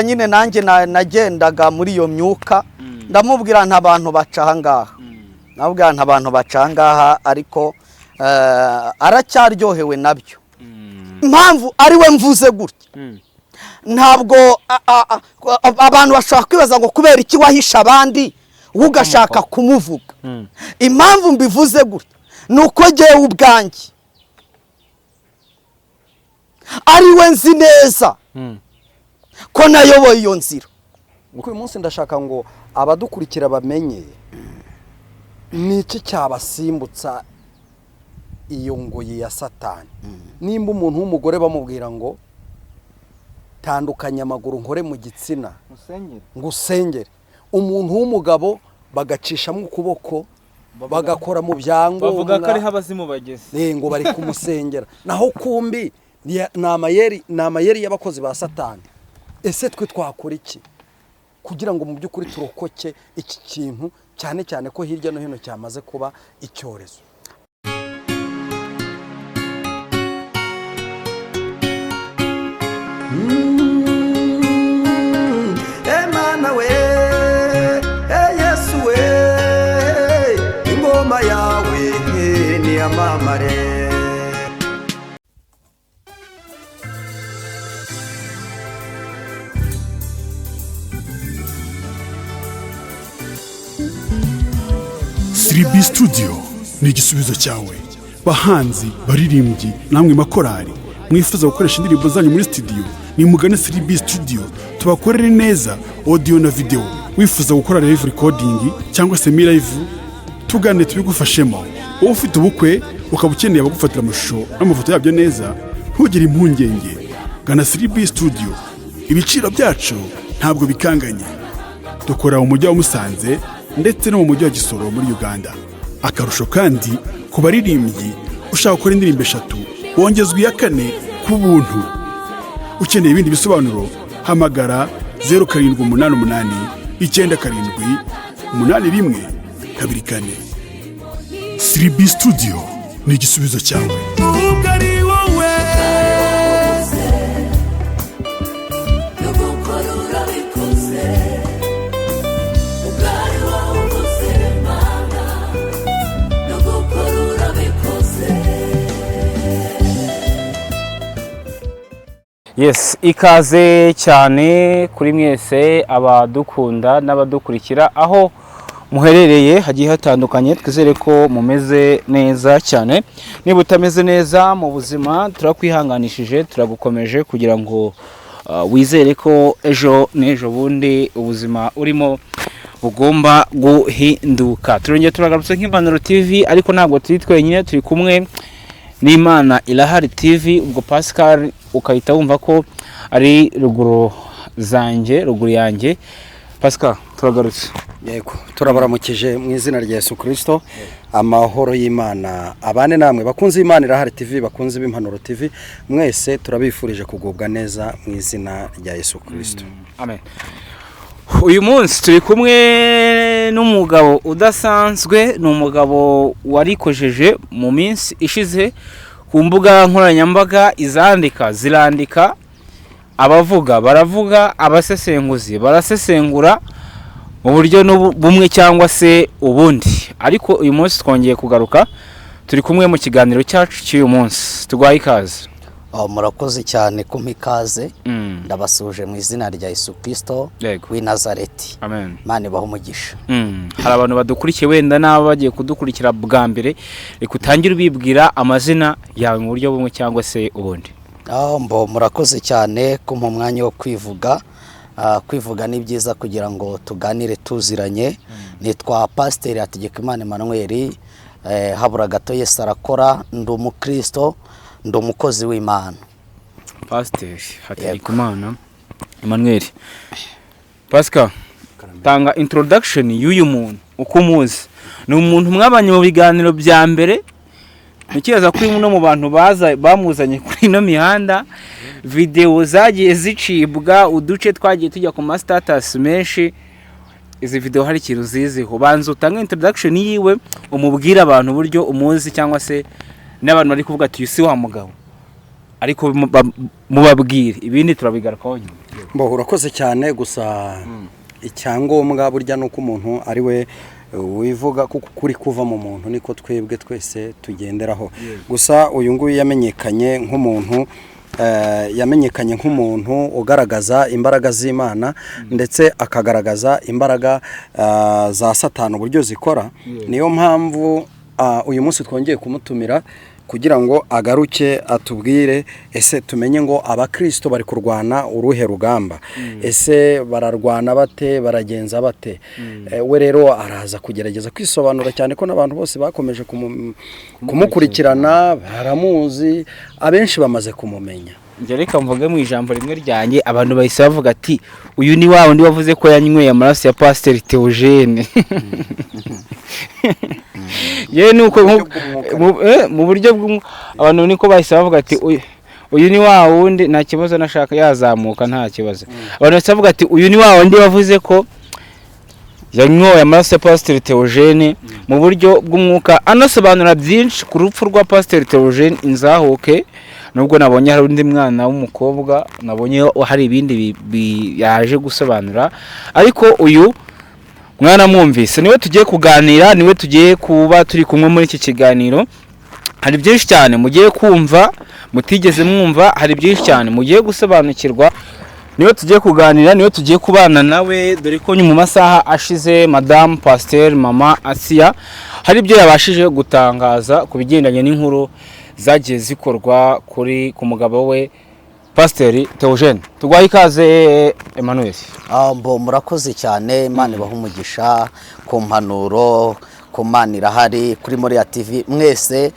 nyine nanjye nagendaga muri iyo myuka ndamubwira nta bantu baca ngaha nabwira nta bantu baca ngaha ariko aracyaryohewe nabyo impamvu ari we mvuze gutya ntabwo abantu bashaka kwibaza ngo kubera iki wahisha abandi ugashaka kumuvuga impamvu mbivuze gutya nuko ngewe ubwanjye ari we nzi neza ko nayoboye iyo nzira. Uyu munsi ndashaka ngo abadukurikira bamenye n'iki cyabasimbutsa iyo ngoyi ya Satani. Nimba umuntu w'umugore bamubwira ngo tandukanya amaguru nkore mu gitsina ngusengere, umuntu w'umugabo bagacishamo ukuboko bagakora mu byango bavuga ko ari habazimu bageze ngo bari kumusengera, naho kumbi ni amayeri y'abakozi ba Satani. Ese twe twakora iki kugira ngo mu by'ukuri turokoke iki kintu, cyane cyane ko hirya no hino cyamaze kuba icyorezo? Emana we, Yesu we, ingoma yawe ni amamare. Siribi Studio ni igisubizo cyawe. Bahanzi, baririmbyi, namwe makorari mwifuza gukoresha indirimbo zanyu muri studio, ni mugane Siribi Studio tubakorere neza audio na video. Wifuza gukora live recording cyangwa se live, tugane tubigufashemo. Wowe ufite ubukwe ukaba ukeneye abagufatira amashusho n'amafoto yabyo neza, ntugire impungenge, gana Siribi Studio. Ibiciro byacu ntabwo bikanganye. Dukora mu mujyi wa Musanze ndetse no mu mujyi wa Gisoro muri Uganda. Akarusho kandi ku baririmbyi ushaka gukora indirimbo 3 wongezwa iya 4 ku buntu. Ukeneye ibindi bisobanuro hamagara 0788 97 81 Siribi Studio ni igisubizo cyawe. Yes, ikaze cyane kuri mwese abadukunda n'abadukurikira aho muherereye hagiye hatandukanye. Twizere ko mumeze neza cyane. Niba utameze neza mu buzima turakwihanganishije, turagukomeje kugira ngo wizere ko ejo n'ejo bundi ubuzima urimo bugomba guhinduka. Turongeye turagarutse nk'Impanuro TV, ariko ntabwo turi twenyine, turi kumwe n'Imana Irahari TV. Ubwo Pascal ukahita wumva ko ari ruguru yanjye. Pascal, turagarutse. Yego, turabaramukije mu izina rya Yesu Kristo. Amahoro y'Imana abane namwe bakunze Imana Irahari TV, bakunze b'Impanuro TV, mwese turabifurije kugubwa neza mu izina rya Yesu Kristo. Amen. Uyu munsi turi kumwe n'umugabo udasanzwe, n'umugabo warikojeje mu minsi ishize ku mbuga nkoranyambaga, zirandika, abavuga baravuga, abasesenguzi barasesengura mu buryo bumwe cyangwa se ubundi. Ariko uyu munsi twongeye kugaruka, turi kumwe mu kiganiro cyacu cy'uyu munsi. Tugwaye ikaze. Murakoze cyane kumpa ikaze. Ndabasuje mu izina rya Yesu Kristo w'i Nazareti. Amen. Imana ibahe umugisha. Hari abantu badukurikiye wenda n'abo bagiye kudukurikira bwa mbere, reka utangire ubibwira amazina yawe mu buryo bumwe cyangwa se ubundi. Murakoze cyane kumpa umwanya wo kwivuga. Kwivuga ni byiza kugira ngo tuganire tuziranye. Nitwa Pasteur Hategekimana Emmanuel, habura gato Yesu arakora, ndi umukristo, ndi umukozi w'Imana. Pasteur Hategekimana Emmanuel. Pascal, tanga introduction y'uyu muntu uko umuzi. Ni umuntu mwabanye mu biganiro bya mbere, nikibaza kuri no mu bantu bamuzanye kuri no mihanda, video zagiye zicibwa, uduce twagiye tujya ku status menshi. Izi video hari ikintu ziziho. Banza utanga introduction yiwe, umubwira abantu buryo umuzi cyangwa se n'abantu bari kuvuga ati usi wa mugabo, ariko mubabwire ibindi turabigarukaho nyuma. urakoze cyane gusa icyangombwa burya nuko umuntu ari we wivuga kuko kuri kuva mu muntu niko twebwe twese tugenderaho gusa uyu nguyu yamenyekanye nk'umuntu ugaragaza imbaraga z'Imana ndetse akagaragaza imbaraga za Satani uburyo zikora niyo mpamvu uyu munsi twongeye kumutumira kugira ngo agaruke atubwire ese tumenye ngo abakristo bari kurwana uruhe rugamba ese bararwana bate baragenza bate we rero araza kugerageza kwisobanura cyane ko n'abantu bose bakomeje kumukurikirana baramuzi abenshi bamaze kumumenya njye reka mvuge mu ijambo rimwe ryanjye abantu bahise bavuga ati uyu ni wa wundi wavuze ko yanyweye amaraso ya Pasteur Theogene yewe nuko mu buryo abantu niko bahise bavuga ati uyu ni wa wundi nta kibazo nashaka yazamuka nta kibazo abantu bahise bavuga ati uyu ni wa wundi wavuze ko yanyoye amaraso ya Pasteur Theogene mu buryo bw'umwuka anasobanura byinshi ku rupfu rwa Pasteur Theogene inzahuke nubwo nabonye hari undi mwana w'umukobwa nabonye hari ibindi yaje gusobanura ariko uyu mwana mwumvise niwe tugiye kuganira niwe tugiye kuba turi kumwe muri iki kiganiro hari byinshi cyane mugiye kumva mutigeze mwumva hari byinshi cyane mugiye gusobanukirwa niwe tugiye kuganira niwe tugiye kubana nawe dore ko mu masaha ashize Madame Pasteur Mama Asiya hari ibyo yabashije gutangaza ku bigendanye n'inkuru zagiye zikorwa ku mugabo we Pasteur Theogene. Tugwaye ikaze Emmanuel. Murakoze cyane Imana ibaha umugisha ku mpanuro ku Mana irahari kuri Moriya TV mwese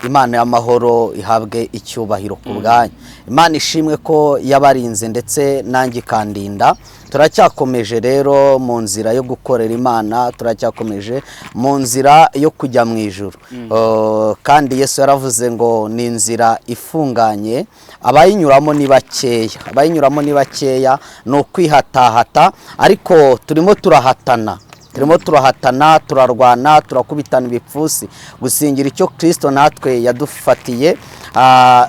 Imana y'amahoro ihabwe icyubahiro ku bwanyu. Imana ishimwe ko yabarinze ndetse nanjye kandinda. Turacyakomeje rero mu nzira yo gukorera Imana, turacyakomeje mu nzira yo kujya mu ijuru. Kandi Yesu yaravuze ngo ni inzira ifunganye, abayinyuramo ni bakeya, no kwihatahata, ariko turimo turahatana turarwana turakubitana ibipfusi gusingira icyo Kristo natwe yadufatiye.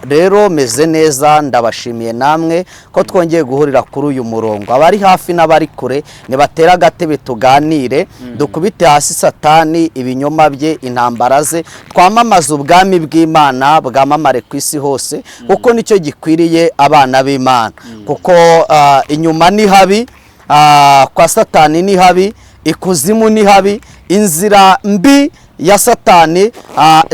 Rero meze neza ndabashimiye namwe ko twongeye guhurira kuri uyu murongo. Abari hafi n'abari kure nibatera agatebe tuganire, dukubite hasi Satani ibinyoma bye intambara ze, twamamaza ubwami bw'Imana bwamamare ku isi hose kuko nicyo gikwiriye abana b'Imana. Kuko inyuma ni habi, kwa Satani ni habi, ikuzimu ni habi, inzira mbi ya Satani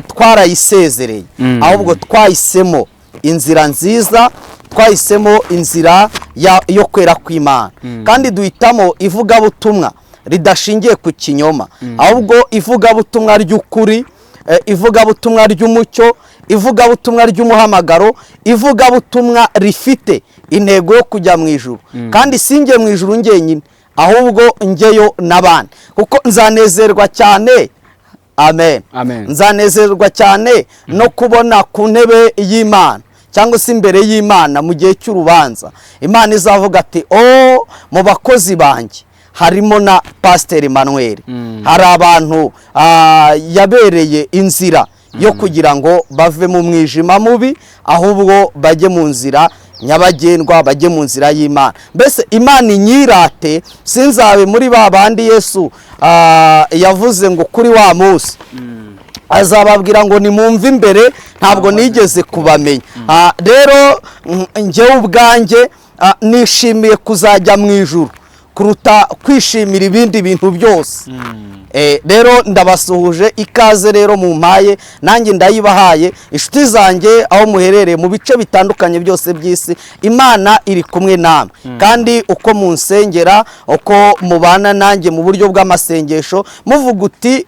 twarayisezereye, ahubwo twahisemo inzira nziza, twahisemo inzira yo kwera kw'Imana, kandi duhitamo ivugabutumwa ridashingiye ku kinyoma, ahubwo ivugabutumwa ry'ukuri, ivugabutumwa ry'umucyo, ivugabutumwa ry'umuhamagaro, ivugabutumwa rifite intego yo kujya mu ijuru. Kandi sinjye mu ijuru njyenyine, ahubwo njyeyo n'abandi, kuko nzanezerwa cyane. Amen. Nzanezerwa cyane no kubona ku ntebe y'Imana cyangwa se imbere y'Imana mu gihe cy'urubanza. Imana izavuga ati mu bakozi banjye harimo na Pasteur Emmanuel. Hari abantu yabereye inzira yo kugira ngo bave mu mwijima mubi, ahubwo bajye mu nzira nyabagendwa, bajye mu nzira y'Imana. Mbese Imana inyirate, sinzabe muri babandi Yesu yavuze ngo kuri wa munsi azababwira ngo nimumve imbere ntabwo nigeze kubamenya. Rero njyewe ubwanjye nishimiye kuzajya mu ijuru kuruta kwishimira ibindi bintu byose. Rero ndabasuhuje ikaze rero mu mpaye, nanjye ndayibahaye inshuti zanjye aho muherereye mu bice bitandukanye byose by'isi. Imana iri kumwe namwe, kandi uko munsengera, uko mubana nanjye mu buryo bw'amasengesho muvuga uti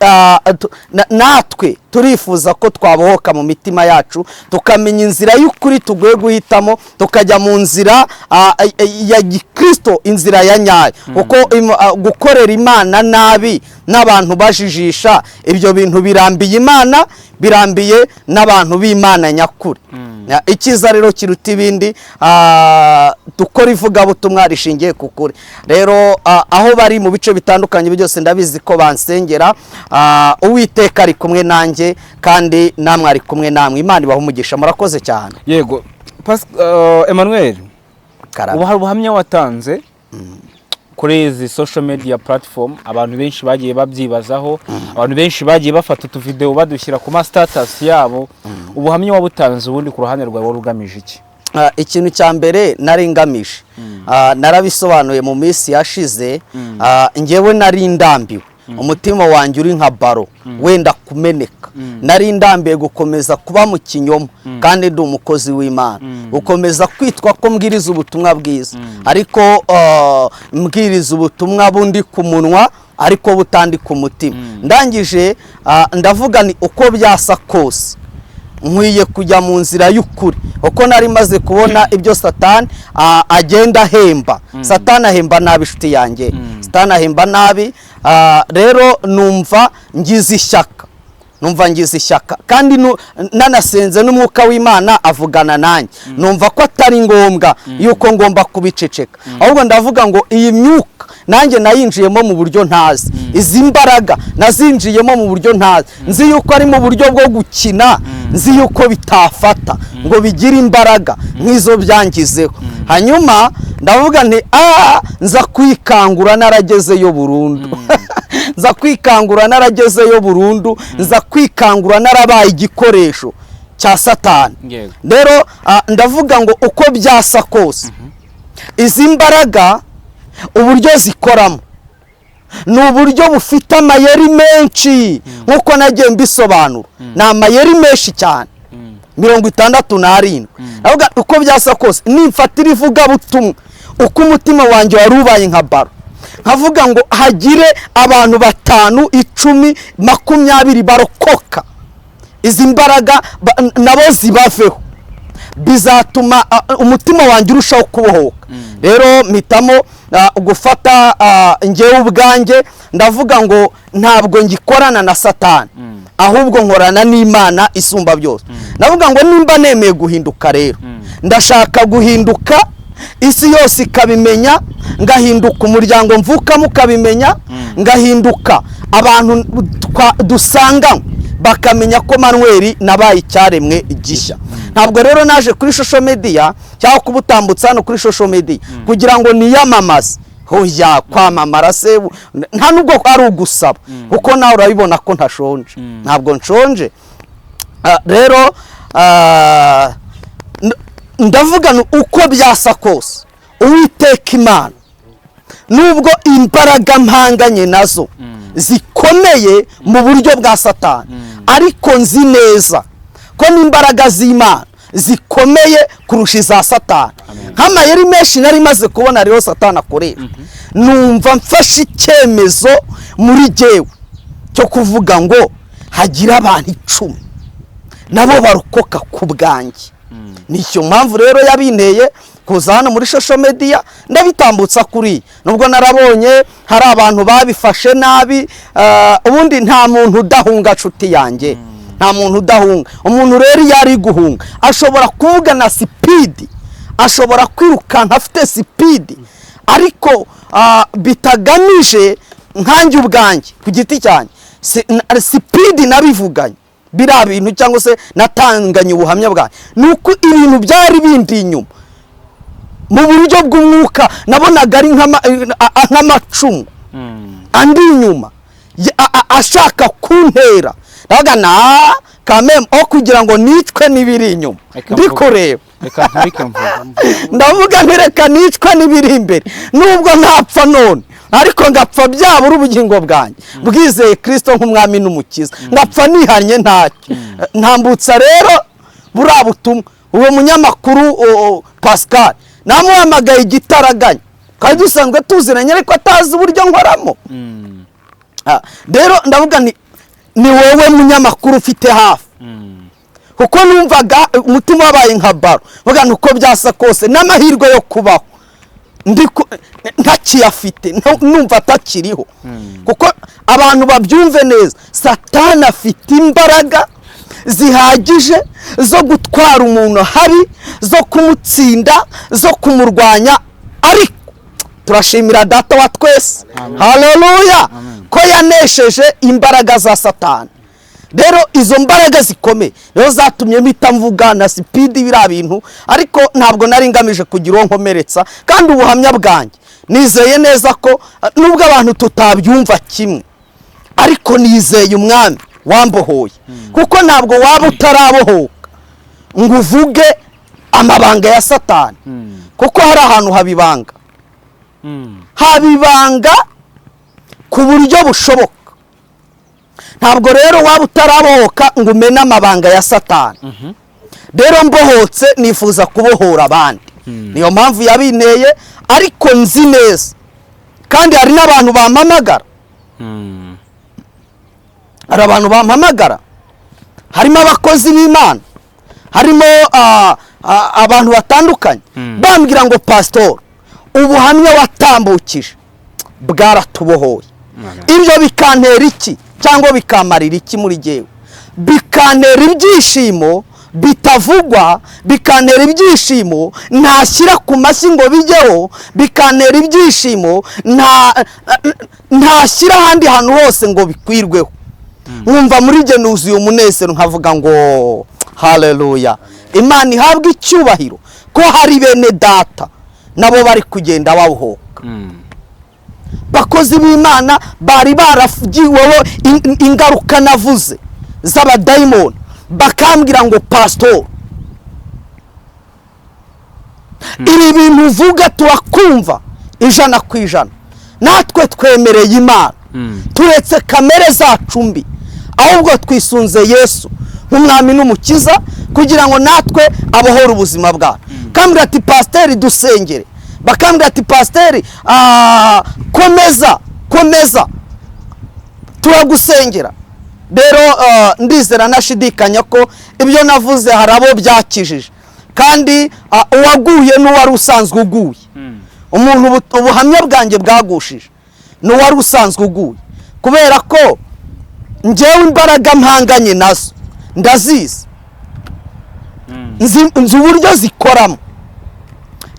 natwe turifuza ko twabohoka mu mitima yacu, tukamenya inzira y'ukuri tugiye guhitamo, tukajya mu nzira ya Gikristo, inzira ya nyayo. Kuko gukorera Imana nabi n'abantu bajijisha, ibyo bintu birambiye Imana, birambiye n'abantu b'Imana nyakuri. Ikiza rero kiruta ibindi, dukora ivugabutumwa rishingiye ku kuri. Rero aho bari mu bice bitandukanye byose ndabizi ko bansengera. Uwiteka ari kumwe nanjye kandi namwe ari kumwe namwe. Imana ibaha umugisha, murakoze cyane. Yego Emmanuel, karame. ubu hari ubuhamya watanze kuri izi social media platform, abantu benshi bagiye babyibazaho, abantu benshi bagiye bafata utuvideo badushyira ku ma status yabo. Ubuhamya wabutanze ubundi ku ruhande rwawe wari ugamije iki? Ikintu cya mbere nari ngamije, narabisobanuye mu minsi yashize, njyewe nari ndambiwe, umutima wanjye uri nka baro wenda kumeneka, nari ndambiye gukomeza kuba mu kinyoma kandi ndi umukozi w'Imana, gukomeza kwitwa ko mbwiriza ubutumwa bwiza, ariko mbwiriza ubutumwa bundi ku munwa ariko butandi ku mutima. Ndangije ndavuga ni uko byasa kose nkwiye kujya mu nzira y'ukuri, uko nari maze kubona ibyo Satani agenda ahemba. Satani ahemba nabi inshuti yanjye, Satani ahemba nabi. Rero numva ngize ishyaka kandi nanasenze n'umwuka w'Imana avugana nanjye, numva ko atari ngombwa yuko ngomba kubiceceka, ahubwo ndavuga ngo iyi myuka nanjye nayinjiyemo mu buryo ntazi, izi mbaraga nazinjiyemo mu buryo ntazi, nzi yuko ari mu buryo bwo gukina, nzi yuko bitafata ngo bigire imbaraga nk'izo byangizeho. Hanyuma ndavuga nti nza kwikangura naragezeyo burundu nza kwikangura naragezeyo burundu, nza kwikangura narabaye igikoresho cya Satani. Rero ndavuga ngo uko byasa kose izi mbaraga uburyo zikoramo ni uburyo bufite amayeri menshi, nk'uko nagiye mbisobanura, ni amayeri menshi cyane 67. Ndavuga uko byasa kose nimfatira ivugabutumwa uko umutima wanjye wari ubaye nka baro, nkavuga ngo hagire abantu 5, 10, 20 barokoka, izi mbaraga nabo zibaveho, bizatuma umutima wanjye urushaho kubohoka. Rero mpitamo gufata njyewe ubwanjye, ndavuga ngo ntabwo ngikorana na Satani, ahubwo nkorana n'Imana isumba byose. Ndavuga ngo nimba nemeye guhinduka, rero ndashaka guhinduka, isi yose ikabimenya, ngahinduka umuryango mvukamo ukabimenya, ngahinduka abantu dusanga bakamenya ko Manuel nabaye icyaremwe gishya. Ntabwo rero naje kuri social media cyangwa kubutambutsa hano kuri social media kugira ngo niyamamaze, hoya kwamamara se nta nubwo ari ugusaba, kuko nawe urabibona ko ntashonje, ntabwo nshonje. Rero ndavuga uko byasa kose Uwiteka Imana, nubwo imbaraga mpanganye nazo zikomeye mu buryo bwa Satani, ariko nzi neza ko n'imbaraga z'Imana zikomeye kurusha iza Satani. Nk'amayeri menshi nari maze kubona rero Satani akoresha, numva mfashe icyemezo muri jyewe cyo kuvuga ngo hagira abantu 10 nabo barokoka ku bwanjye. Nicyo mpamvu rero yabinteye kuza hano muri social media ndabitambutsa kuri, nubwo narabonye hari abantu babifashe nabi. Ubundi nta muntu udahunga nshuti yanjye, nta muntu udahunga. Umuntu rero yari guhunga ashobora kuvuga na speed, ashobora kwirukanka afite speed, ariko bitagamije nkanjye ubwanjye ku giti cyanjye speed nabivuganye biriya bintu cyangwa se natanganye ubuhamya bwanjye, nuko ibintu byari bindi inyuma mu buryo bw'umwuka nabonaga ari nk'amacumu andi inyuma ashaka kuntera. Ndavuga kameme kugira ngo nicwe n'ibiri inyuma ndikureba, ndavuga ntireka nicwe n'ibiri imbere, nubwo ntapfa none ariko ngapfa byabura ubugingo bwanjye bwizeye Kristo nk'umwami n'umukiza, ngapfa nihanye ntacyo. Ntambutsa rero buriya butumwa uwo munyamakuru Pascal namuhamagaye igitaraganya, kandi dusanzwe tuziranye ariko atazi uburyo nkoramo. Rero ndavuga ni wowe munyamakuru ufite hafi, kuko numvaga umutima wabaye nka baro, vuga nuko byasa kose n'amahirwe yo kubaho ntakiyafite, numva atakiriho. Kuko abantu babyumve neza, Satani afite imbaraga zihagije zo gutwara umuntu habi, zo kumutsinda, zo kumurwanya. Ariko turashimira Data wa twese, haleluya, ko yanesheje imbaraga za Satani. rero izo mbaraga zikomeye nizo zatumye mpita mvuga na sipidi biriya bintu, ariko ntabwo nari ngamije kugira uwo nkomeretsa. kandi ubuhamya bwanjye nizeye neza ko nubwo abantu tutabyumva kimwe, ariko nizeye umwami wambohoye, kuko ntabwo waba utarabohoka ngo uvuge amabanga ya Satani, kuko hari ahantu habibanga ku buryo bushoboka. ntabwo rero waba utarabohoka ngo umene amabanga ya Satani. rero mbohotse nifuza kubohora abandi, niyo mpamvu yabinteye. ariko nzi neza kandi hari n'abantu bampamagara, hari abantu bampamagara, harimo abakozi b'Imana, harimo abantu batandukanye bambwira ngo pastor, ubuhamya watambukije bwaratubohoye. ibyo bikantera iki cyangwa bikamarira iki muri jewe? bikantera ibyishimo bitavugwa, bikantera ibyishimo ntashyira ku mashyi ngo bijyeho, bikantera ibyishimo ntashyira ahandi hantu hose ngo bikwirweho. nkumva muri jye nuzuye umunezero, nkavuga ngo haleluya, Imana ihabwe icyubahiro ko hari bene data nabo bari kugenda babohoka. bakozi b'Imana bari barafugiweho ingaruka navuze z'abadayimoni, bakambwira ngo pastor, ibi bintu uvuga turakumva 100%, natwe twemereye Imana, turetse kamere zacu mbi, ahubwo twisunze Yesu nk'umwami n'umukiza kugira ngo natwe abohore ubuzima bwacu. kambwira ati pasteur dusengere, bakambwira ati pasteur komeza turagusengera. rero ndizera nashidikanya ko ibyo navuze hari abo byakijije, kandi uwaguye n'uwari usanzwe uguye. umuntu ubuhamya bwanjye bwagushije n'uwari usanzwe uguye, kubera ko njyewe imbaraga mpanganye nazo ndazizi, nzi uburyo zikoramo.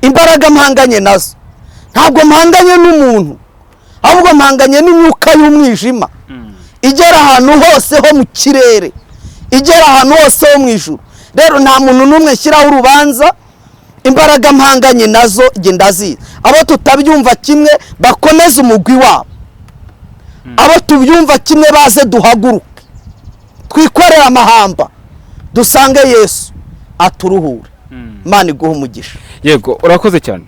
imbaraga mpanganye nazo ntabwo mpanganye n'umuntu, ahubwo mpanganye n'imyuka y'umwijima igera ahantu hose ho mu kirere, igera ahantu hose ho mu ijuru. rero nta muntu n'umwe nshyiraho urubanza, imbaraga mpanganye nazo njye ndazizi. abo tutabyumva kimwe bakomeze umugwi wabo, abo tubyumva kimwe baze duhaguruke, twikorere amahamba, dusange Yesu aturuhure. Imana iguhe umugisha. Yego, urakoze cyane.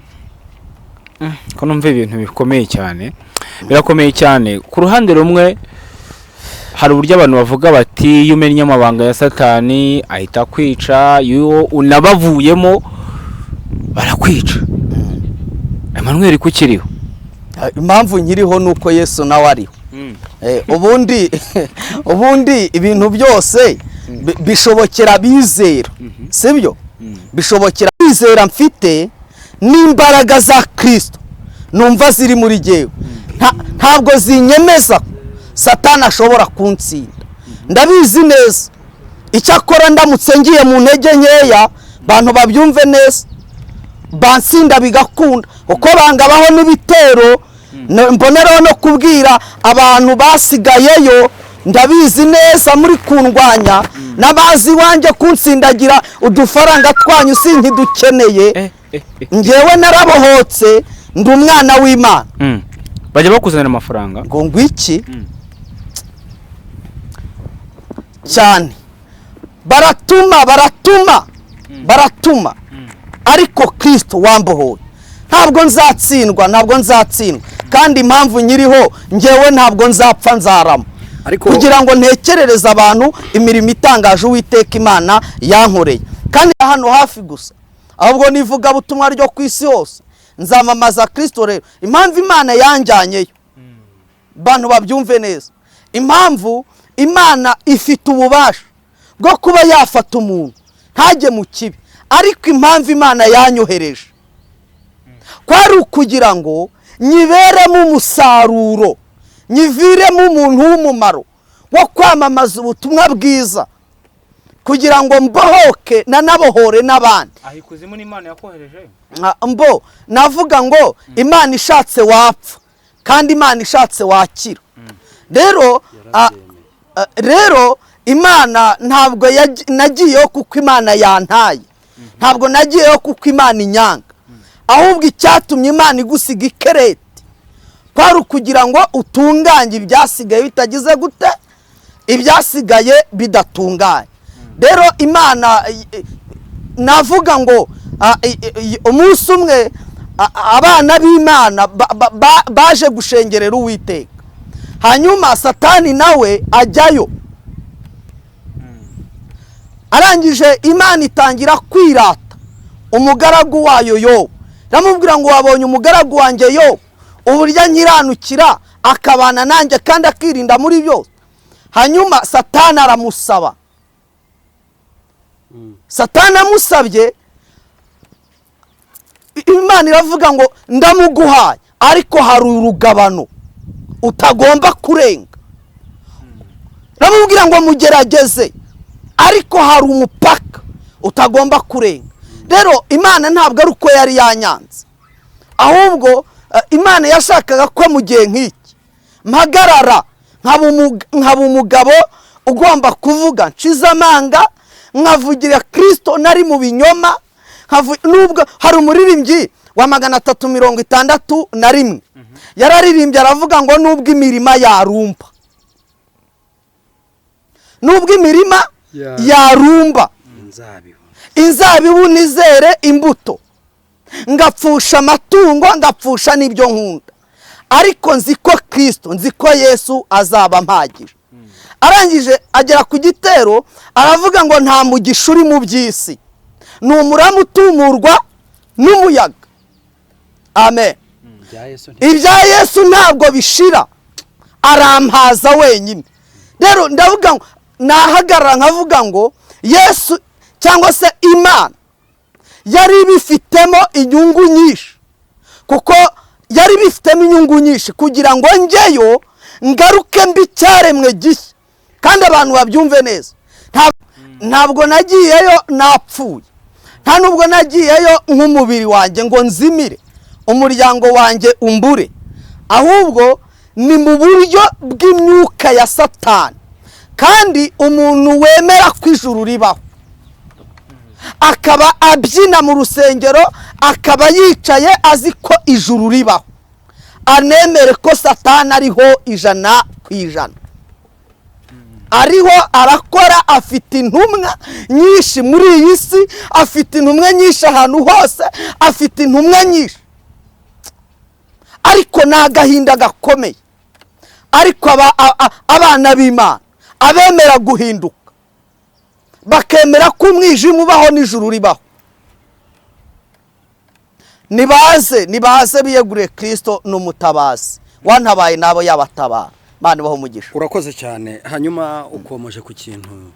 ko numva ibintu bikomeye cyane, birakomeye cyane. Ku ruhande rumwe hari uburyo abantu bavuga bati iyo umenya amabanga ya Satani ahita kwica, iyo unabavuyemo barakwica. Emmanuel kukiriho, impamvu nkiriho nuko Yesu nawe ariho. ubundi ibintu byose bishobokera bizera, sibyo? bishobokera bizera mfite n'imbaraga za Kristo numva ziri muri jewe, ntabwo zinyemeza Satani ashobora kuntsinda. ndabizi neza, icyakora ndamutse ngiye mu ntege nkeya, bantu babyumve neza, bansinda bigakunda, uko bangabaho n'ibitero. mboneraho no kubwira abantu basigayeyo, ndabizi neza muri kundwanya n'abazi wanjye kunsindagira udufaranga twanyu sinkidukeneye. ngewe narabohotse, ndi umwana w'Imana. bajya bakuzanira amafaranga ngo ngwiki cyane, baratuma ariko Kristo wambohoye ntabwo nzatsindwa, kandi impamvu nyiriho ngewe ntabwo nzapfa nzarama, kugira ngo ntekerereze abantu imirimo itangaje Uwiteka Imana yankoreye. kandi hano hafi gusa, ahubwo nivuga butumwa ryo ku isi hose, nzamamaza Kristo. rero impamvu Imana yanjyanyeyo, bantu babyumve neza, impamvu Imana ifite ububasha bwo kuba yafata umuntu ntajye mu kibi, ariko impamvu Imana yanyohereje kwari ukugira ngo nyiberemo umusaruro, nyiviremo umuntu w'umumaro wo kwamamaza ubutumwa bwiza, kugira ngo mbohoke nanabohore n'abandi. ahikuzimu n'Imana yakohereje. navuga ngo Imana ishatse wapfa, kandi Imana ishatse wakira. rero imana ntabwo nagiyeho kuko imana yantaye, ntabwo nagiyeho kuko imana inyanga, ahubwo icyatumye imana igusiga ikereti kwari ukugira ngo utunganye ibyasigaye bitagize gute, ibyasigaye bidatunganye. rero imana navuga ngo umunsi umwe abana b'Imana baje gushengerera Uwiteka, hanyuma Satani nawe ajyayo. Arangije Imana itangira kwirata umugaragu wayo Yobu, iramubwira ngo wabonye umugaragu wanjye Yobu uburyo nkiranukira akabana nanjye kandi akirinda muri byose. Hanyuma Satani aramusaba, Satani amusabye, Imana iravuga ngo ndamuguhaye ariko hari urugabano utagomba kurenga. Iramubwira ngo mugerageze ariko hari umupaka utagomba kurenga. Rero Imana ntabwo ari uko yari yanyanze, ahubwo Imana yashakaga ko mu gihe nk'iki mpagarara nkaba umugabo ugomba kuvuga nshize amanga, nkavugira Kristo nari mu binyoma. Nubwo hari umuririmbyi wa 361 yararirimbye aravuga ngo nubwo imirima yarumba, nubwo imirima yarumba, inzabibu nizere imbuto, ngapfusha amatungo, ngapfusha n'ibyo nkunda, ariko nzi ko Kristo, nzi ko Yesu azaba mpagije. Arangije agera ku gitero aravuga ngo nta mugisha uri mu by'isi, ni umuramu utumurwa n'umuyaga. Amen. Ibya Yesu ntabwo bishira, arampaza wenyine. Rero ndavuga ngo nahagarara nkavuga ngo Yesu cyangwa se Imana yari bifitemo inyungu nyinshi, kuko yari bifitemo inyungu nyinshi kugira ngo njyeyo ngaruke mbi cyaremwe gishya kandi abantu babyumve neza. Ntabwo nagiyeyo napfuye, nta nubwo nagiyeyo nk'umubiri wanjye ngo nzimire, umuryango wanjye umbure, ahubwo ni mu buryo bw'imyuka ya Satani. Kandi umuntu wemera ko ijuru ribaho akaba abyina mu rusengero, akaba yicaye azi ko ijuru ribaho, anemere ko Satani ariho 100%, ariho arakora, afite intumwa nyinshi muri iyi si, afite intumwa nyinshi ahantu hose, afite intumwa nyinshi. Ariko n'agahinda gakomeye, ariko abana b'Imana abemera guhinduka bakemera ko umwijima ubaho n'ijuru ribaho, nibaze biyeguriye Kristo n'umutabazi wantabaye nabo yabatabara. Mana baho umugisha. Urakoze cyane. Hanyuma ukomeje ku kintu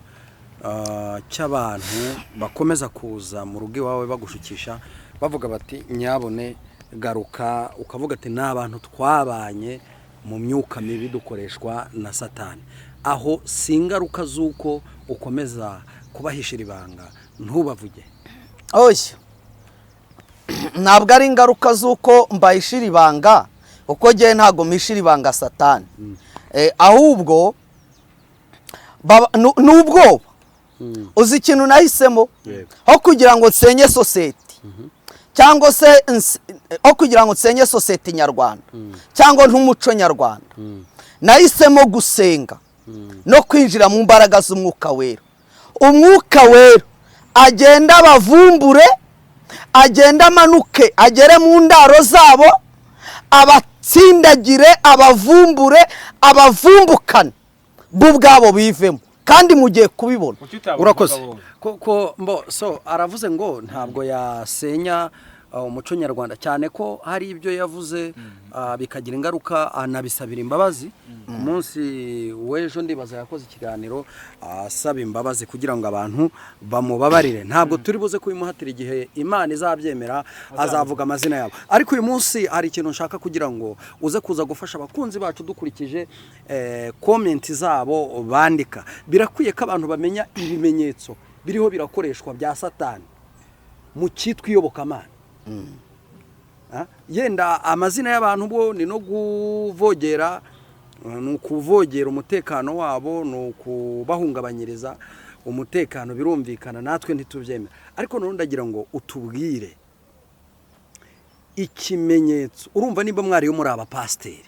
cy'abantu bakomeza kuza mu rugo iwawe bagushukisha bavuga bati nyabone garuka, ukavuga ati n'abantu twabanye mu myuka mibi dukoreshwa na Satani. Aho singaruka zuko ukomeza kubahishira ibanga ntubavuge? Oya, ntabwo ari ingaruka zuko mbahishira ibanga, uko giye ntago mishira ibanga Satani. Ahubwo n'ubwoba. Uzi ikintu nahisemo aho kugira ngo nsenye sosiyete, cyangwa se aho kugira ngo nsenye sosiyete nyarwanda cyangwa n'umuco nyarwanda, nahisemo gusenga no kwinjira mu mbaraga z'umwuka wera. Umwuka wera agenda abavumbure, agenda amanuke, agere mu ndaro zabo, abatsindagire, abavumbure, abavumbukane bo ubwabo bivemo, kandi mugiye kubibona. Urakoze. So aravuze ngo ntabwo yasenya umuco nyarwanda, cyane ko hari ibyo yavuze bikagira ingaruka, anabisabira imbabazi. Umunsi w'ejo ndibaza yakoze ikiganiro asaba imbabazi kugira ngo abantu bamubabarire. Ntabwo turi buze kubimuhatira, igihe Imana izabyemera azavuga amazina yabo. Ariko uyu munsi hari ikintu nshaka kugira ngo uze kuza gufasha abakunzi bacu dukurikije comment zabo bandika. Birakwiye ko abantu bamenya ibimenyetso biriho birakoreshwa bya Satani mu cyitwa iyobokamana. Yenda amazina y'abantu bo ni no kuvogera ni ukuvogera umutekano wabo, ni ukubahungabanyiriza umutekano, birumvikana natwe ntitubyemera. Ariko none ndagira ngo utubwire ikimenyetso. Urumva niba mwariyo muri abapasiteri,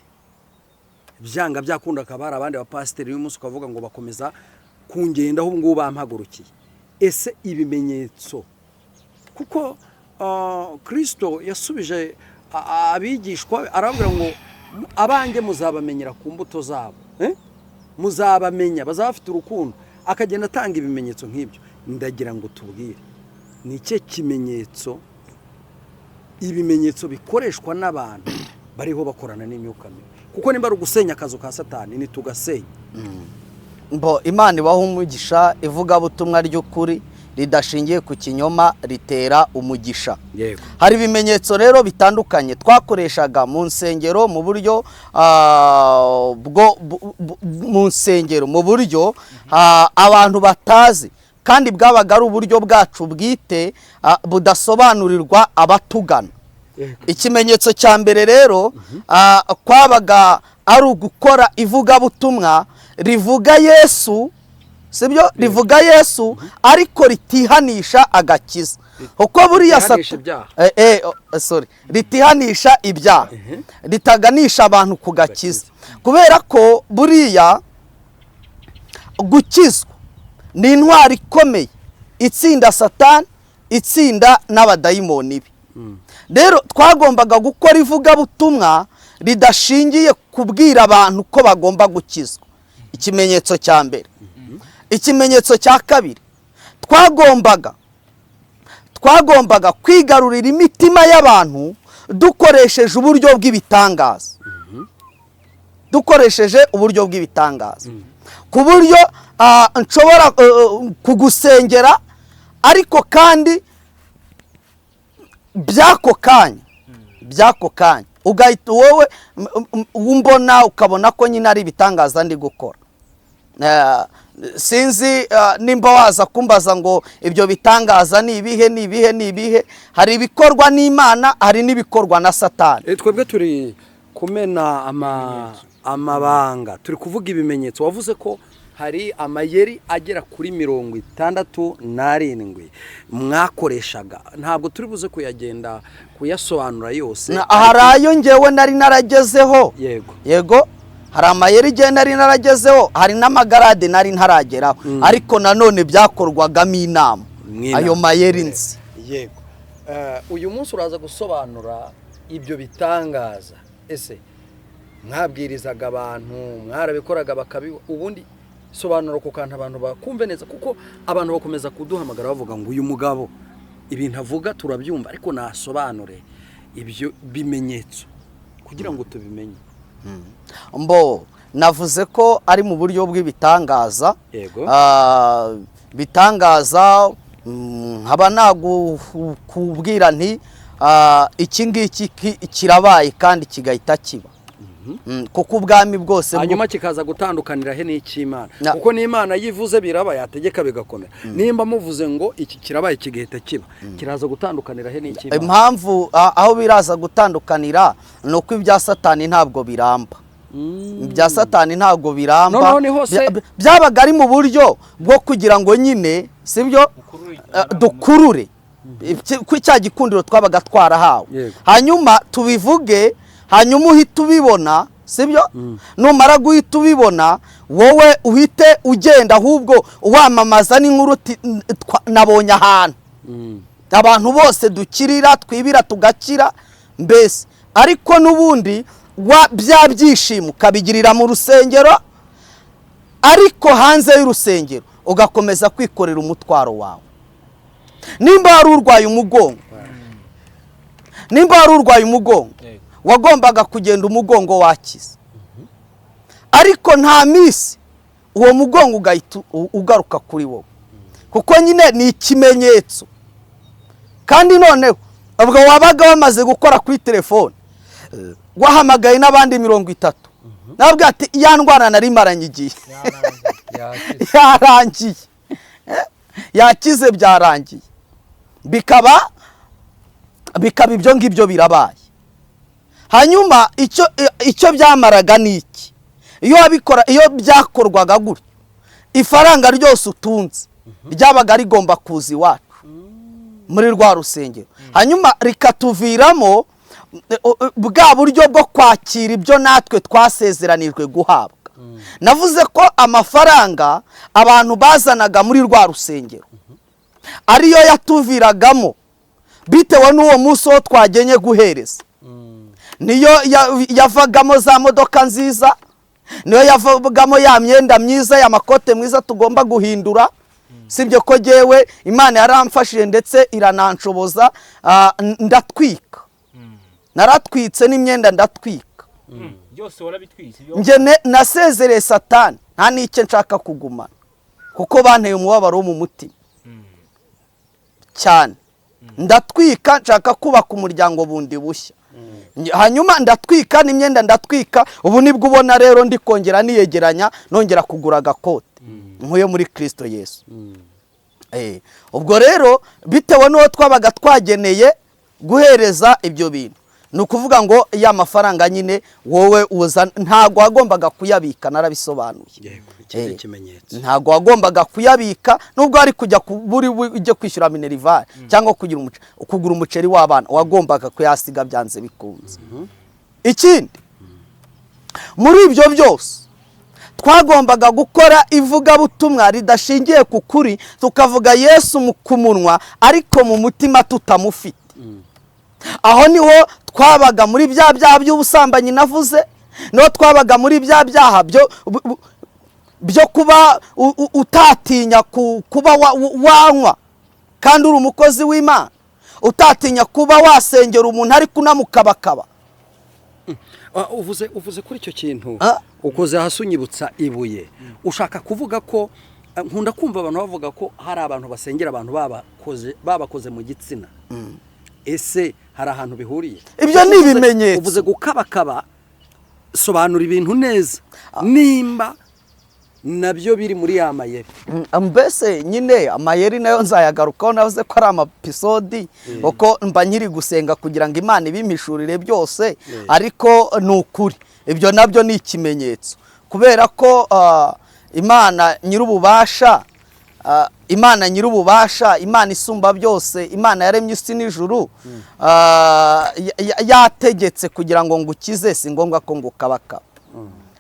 byanga byakunda akaba hari abandi bapasiteri uyu munsi ukavuga ngo bakomeza kungendaho ubu ngubu bampagurukiye. Ese ibimenyetso, kuko Kristo yasubije abigishwa arababwira ngo abanjye muzabamenyera ku mbuto zabo, muzabamenya, bazaba bafite urukundo. Akagenda atanga ibimenyetso nk'ibyo. Ndagira ngo tubwire ni cye kimenyetso, ibimenyetso bikoreshwa n'abantu bariho bakorana n'imyuka mibi, kuko nimba ari ugusenya akazu ka Satani ni tugasenya. Imana ibaha umugisha, ivugabutumwa ry'ukuri ridashingiye ku kinyoma ritera umugisha. Hari ibimenyetso rero bitandukanye twakoreshaga mu nsengero, mu buryo mu nsengero, mu buryo abantu batazi, kandi bwabaga ari uburyo bwacu bwite budasobanurirwa abatugana. Ikimenyetso cya mbere rero kwabaga ari ugukora ivugabutumwa rivuga Yesu, sibyo, rivuga Yesu ariko ritihanisha agakiza, kuko buriya ritihanisha ibyaha, ritaganisha abantu ku gakiza, kubera ko buriya gukizwa ni intwari ikomeye itsinda Satani, itsinda n'abadayimoni be. Rero twagombaga gukora ivugabutumwa ridashingiye kubwira abantu ko bagomba gukizwa. Ikimenyetso cya mbere. Ikimenyetso cya kabiri, twagombaga kwigarurira imitima y'abantu dukoresheje uburyo bw'ibitangaza, ku buryo nshobora kugusengera ariko kandi byako kanya ugahita wowe umbona ukabona ko nyine ari ibitangaza ndi gukora. Sinzi nimba waza kumbaza ngo ibyo bitangaza ni ibihe. Hari ibikorwa n'Imana, hari n'ibikorwa na Satani. Twebwe turi kumena amabanga, turi kuvuga ibimenyetso. Wavuze ko hari amayeri agera kuri 67 mwakoreshaga. Ntabwo turi buze kuyagenda kuyasobanura yose. Hari ayo ngewe nari naragezeho. Yego. Hari amayeri igihe nari naragezeho, hari n'amagarade nari ntarageraho, ariko nanone byakorwagamo inama. Ayo mayeri nzi. Yego. Uyu munsi uraza gusobanura ibyo bitangaza. Ese mwabwirizaga abantu, mwarabikoraga bakabiba, ubundi sobanura ko kantu abantu bakumve neza, kuko abantu bakomeza kuduhamagara bavuga ngo uyu mugabo ibintu avuga turabyumva ariko nasobanure ibyo bimenyetso kugira ngo tubimenye. Navuze ko ari mu buryo bw'ibitangaza. Bitangaza nkaba nagukubwira nti iki ngiki kirabaye kandi kigahita kiba, kuko ubwami bwose hanyuma kikaza gutandukanira he n'Imana, kuko n'Imana yivuze biraba yategeka bigakomera. Nimba muvuze ngo iki kirabaye kigahita kiba, kiraza gutandukanira he n'Imana. Impamvu aho biraza gutandukanira ni uko ibya Satani ntabwo biramba. Ibya Satani ntabwo biramba. Byabaga ari mu buryo bwo kugira ngo nyine, sibyo, dukurure ku cya gikundiro twabaga twarahawe, hanyuma tubivuge, hanyuma uhita ubibona, sibyo. Numara guhita ubibona wowe uhite ugenda ahubwo wamamaza n'inkuru nabonye ahantu abantu bose dukirira, twibira tugakira mbese. Ariko n'ubundi bya byishimo ukabigirira mu rusengero, ariko hanze y'urusengero ugakomeza kwikorera umutwaro wawe. Nimba wari urwaye umugongo, wagombaga kugenda umugongo wakize, ariko nta minsi uwo mugongo ugahita ugaruka kuri wowe, kuko nyine ni ikimenyetso. Kandi noneho ubwo wabaga wamaze gukora kuri telefone, wahamagaye n'abandi 30, nabwo ati ya ndwara nari maranye igihe yarangiye, yakize, byarangiye, bikaba ibyo ngibyo birabaye. Hanyuma icyo byamaraga ni iki? iyo byakorwaga gutyo ifaranga ryose utunze ryabaga rigomba kuza iwacu muri rwa rusengero, hanyuma rikatuviramo bwa buryo bwo kwakira ibyo natwe twasezeranijwe guhabwa. Navuze ko amafaranga abantu bazanaga muri rwa rusengero ariyo yatuviragamo bitewe n'uwo munsi wo twagenye guhereza. Niyo yavagamo za modoka nziza, niyo yavagamo ya myenda myiza, ya makote mwiza tugomba guhindura. Sibyo ko jewe Imana yaramfashije ndetse irananshoboza, ndatwika, naratwitse n'imyenda ndatwika byose warabitwise. nje nasezereye Satani nta n'icyo nshaka kugumana kuko banteye umubabaro wo mu mutima cyane. Ndatwika nshaka kubaka umuryango bundi bushya, hanyuma ndatwika n'imyenda ndatwika. Ubu nibwo ubona rero ndi kongera niyegeranya nongera kugura agakote nkuye muri Kristo Yesu. Ubwo rero bitewe n'uwo twabaga twageneye guhereza ibyo bintu, ni ukuvuga ngo ya mafaranga nyine wowe uza ntago wagombaga kuyabika, narabisobanuye. Ntago wagombaga kuyabika, nubwo ari kujya buri ujye kwishyura minerivare cyangwa kugura umuceri w'abana, wagombaga kuyasiga byanze bikunze. Ikindi muri ibyo byose twagombaga gukora ivugabutumwa ridashingiye ku kuri, tukavuga Yesu ku munwa ariko mu mutima tutamufite. Aho niho twabaga muri bya byaha by'ubusambanyi navuze, no twabaga muri bya byaha byo kuba utatinya kuba wanywa kandi uri umukozi w'Imana, utatinya kuba wasengera umuntu ariko unamukabakaba. uvuze kuri icyo kintu ukoze hasi unyibutsa ibuye. Ushaka kuvuga ko nkunda kumva abantu bavuga ko hari abantu basengera abantu babakoze mu gitsina. Ese hari ahantu bihuriye? Ibyo ni ibimenyetso. Uvuze gukabakaba, sobanura ibintu neza nimba nabyo biri muri ya mayeri. Mbese nyine amayeri nayo nzayagarukaho, navuze ko ari amapisodi uko mba nyiri gusenga kugira ngo Imana ibimishurire byose, ariko ni ukuri. Ibyo nabyo ni ikimenyetso, kubera ko Imana nyir'ububasha, Imana isumba byose, Imana yaremye isi n'ijuru, yategetse kugira ngo ngukize, si ngombwa ko ngukabakaba.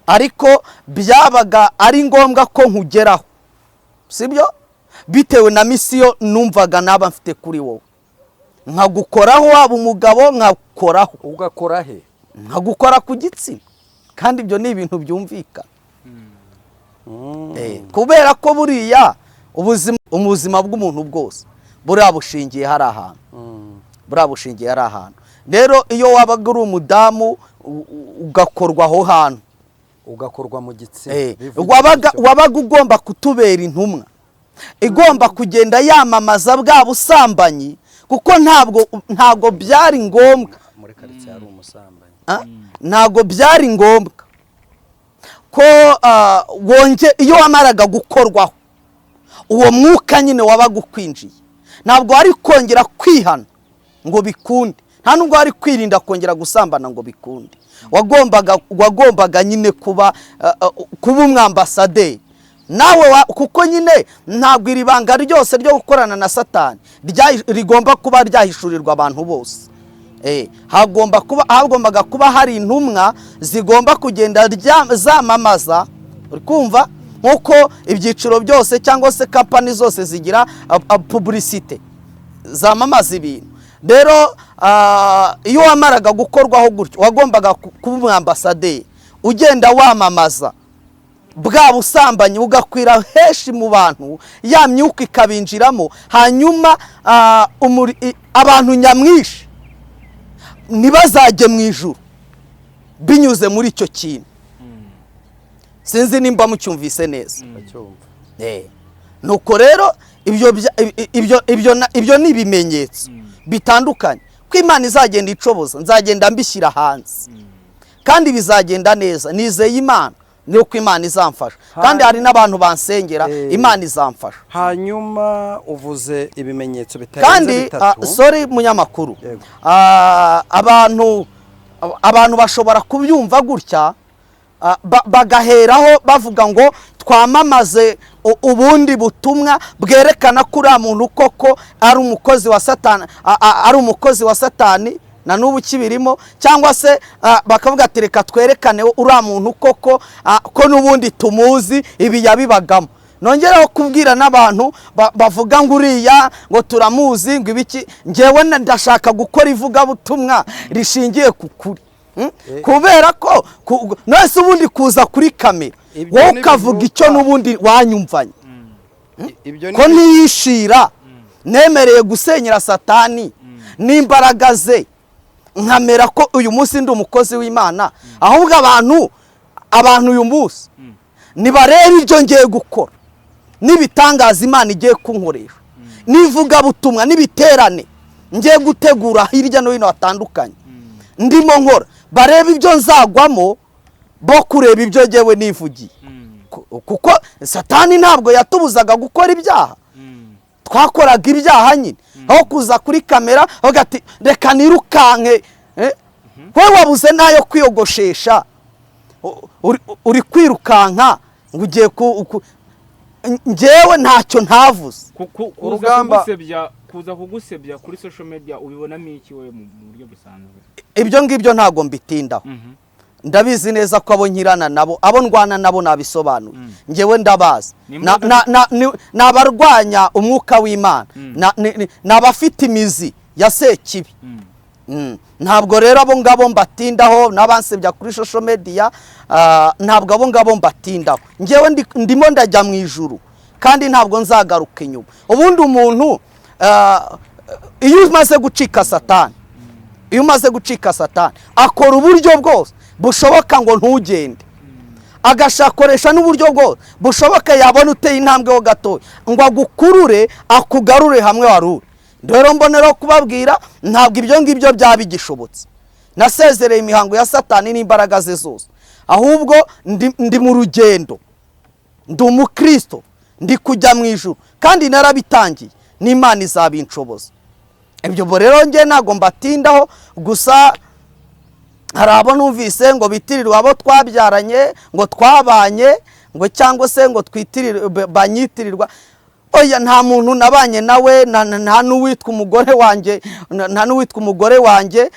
Ariko byabaga ari ngombwa ko nkugeraho, sibyo? Bitewe na misiyo numvaga naba mfite kuri wowe, nkagukoraho waba umugabo, nkagukoraho. Ugakora he? Nkagukora ku gitsina, kandi ibyo ni ibintu byumvikana. Kubera ko buriya ubuzima bw'umuntu bwose buriya bushingiye hari ahantu. Rero iyo wabaga uri umudamu ugakorwa aho hantu, ugakorwa mu gitsina, wabaga ugomba kutubera intumwa igomba kugenda yamamaza bwa busambanyi, kuko ntabwo byari ngombwa muri karitsiye hari umusambanyi. Ntabwo byari ngombwa ko iyo wamaraga gukorwaho uwo mwuka nyine wabaga ukwinjiye, ntabwo wari kongera kwihana ngo bikunde, nta nubwo wari kwirinda kongera gusambana ngo bikunde. Wagombaga nyine kuba umwambasaderi nawe, kuko nyine ntabwo iri banga ryose ryo gukorana na Satani rigomba kuba ryahishurirwa abantu bose. Hagombaga kuba hari intumwa zigomba kugenda zamamaza, uri kumva, nk'uko ibyiciro byose cyangwa se kampani zose zigira publicite zamamaza ibintu. Rero iyo wamaraga gukorwaho gutyo wagombaga kuba umwambasaderi ugenda wamamaza bwa busambanyi, ugakwira henshi mu bantu, ya myuka ikabinjiramo, hanyuma abantu nyamwinshi ntibazajye mu ijuru binyuze muri icyo kintu. Sinzi nimba mucyumvise neza. Nuko rero ibyo ni ibimenyetso bitandukanye ko Imana izagenda icoboza, nzagenda mbishyira hanze kandi bizagenda neza. Nizeye Imana nuko Imana izamfasha, kandi hari n'abantu bansengera, Imana izamfasha. Hanyuma uvuze ibimenyetso bitarenze bitatu. Kandi sorry munyamakuru, abantu bashobora kubyumva gutya, bagaheraho bavuga ngo twamamaze ubundi butumwa bwerekana ko uriya muntu koko ari umukozi wa Satani, ari umukozi wa Satani na n'ubu kibirimo, cyangwa se bakavuga ati reka twerekane uriya muntu koko ko n'ubundi tumuzi ibi yabibagamo. Nongeraho kubwira n'abantu bavuga ngo uriya ngo turamuzi ngo ibiki, ngewe ndashaka gukora ivugabutumwa rishingiye ku kuri. Kubera ko nose ubundi kuza kuri kamera wowe ukavuga icyo n'ubundi wanyumvanye ko niyishira nemereye gusenyera Satani n'imbaraga ze, nkamera ko uyu munsi ndi umukozi w'Imana. Ahubwo abantu uyu munsi nibarebe ibyo ngiye gukora, nibitangaza Imana igiye kunkoresha, nivuga butumwa, nibiterane ngiye gutegura hirya no hino hatandukanye ndimo nkora, barebe ibyo nzagwamo bo kureba ibyo ngewe nivugiye. Kuko Satani ntabwo yatubuzaga gukora ibyaha, twakoraga ibyaha nyine. Aho kuza kuri kamera avuga ati reka nirukanke, wowe wabuze nayo kwiyogoshesha, uri kwirukanka ngo ugiye ngewe ntacyo ntavuze. Kuza kugusebya kuri social media ubibonamo iki we mu buryo busanzwe? Ibyo ngibyo ntago mbitindaho. Ndabizi neza ko abo nkirana nabo, abo ndwana nabo nabisobanuye. Ngewe ndabazi nabarwanya umwuka w'Imana, nabafite imizi ya Sekibi. Ntabwo rero abo ngabo mbatindaho, nabansebya kuri social media, ntabwo abo ngabo mbatindaho. Ngewe ndimo ndajya mu ijuru kandi ntabwo nzagaruka inyuma. Ubundi umuntu iyo umaze gucika Satani, akora uburyo bwose bushoboka ngo ntugende, agashakoresha n'uburyo bwose bushoboka yabona uteye intambwe ho gato ngo agukurure akugarure hamwe waruri. Rero mbonera kubabwira ntabwo ibyo ngibyo byaba bigishobotse. Nasezereye imihango ya Satani n'imbaraga ze zose, ahubwo ndi mu rugendo, ndi umukristo, ndi kujya mu ijuru kandi narabitangiye, n'Imana izabinshoboza. Ibyo rero nge ntago mbatindaho. Gusa hari abo numvise ngo bitirirwa abo twabyaranye, ngo twabanye, ngo cyangwa se ngo banyitirirwa. Oya, nta muntu nabanye nawe, nta n'uwitwa umugore wanjye,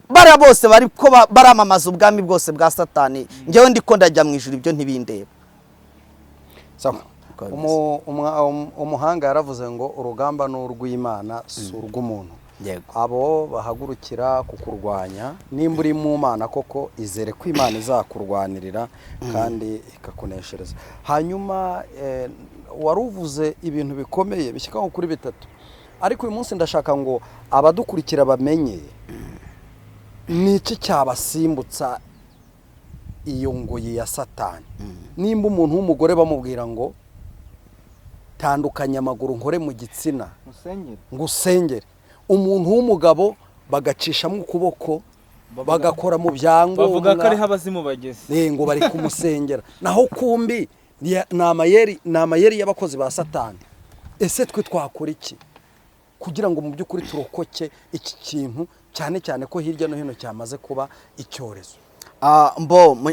bara bose bari ko baramamaza ubwami bwose bwa Satani. Ngewe ndiko ndajya mu ijuru, ibyo ntibindeba. Umuhanga yaravuze ngo urugamba ni urw'Imana si urw'umuntu. Abo bahagurukira kukurwanya, nimba uri mu Mana koko izere ko Imana izakurwanirira kandi ikakuneshereza. Hanyuma waruvuze ibintu bikomeye bishyika kuri bitatu, ariko uyu munsi ndashaka ngo abadukurikira bamenye niki cyabasimbutsa iyo ngoyi ya Satani. Nimba umuntu w'umugore bamubwira ngo tandukanya amaguru nkore mu gitsina ngo usengere, umuntu w'umugabo bagacishamo ukuboko bagakora mu byango, bavuga ko ari abazimu bageze ngo bari kumusengera, naho kumbi ni amayeri y'abakozi ba Satani. Ese twe twakora iki kugira ngo mu by'ukuri turokoke iki kintu, cyane cyane ko hirya no hino cyamaze kuba icyorezo?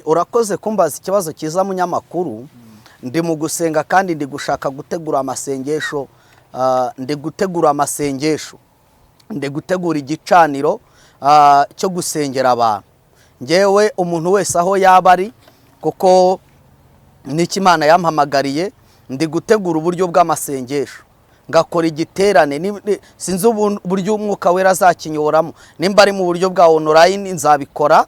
Urakoze kumbaza ikibazo cyiza munyamakuru. Ndi mu gusenga kandi ndi gushaka gutegura amasengesho, ndi gutegura igicaniro cyo gusengera abantu. Ngewe umuntu wese aho yaba ari, kuko n'iki Imana yampamagariye, ndi gutegura uburyo bw'amasengesho, ngakora igiterane. Sinzi uburyo umwuka wera azakinyoramo, nimba ari mu buryo bwa online nzabikora.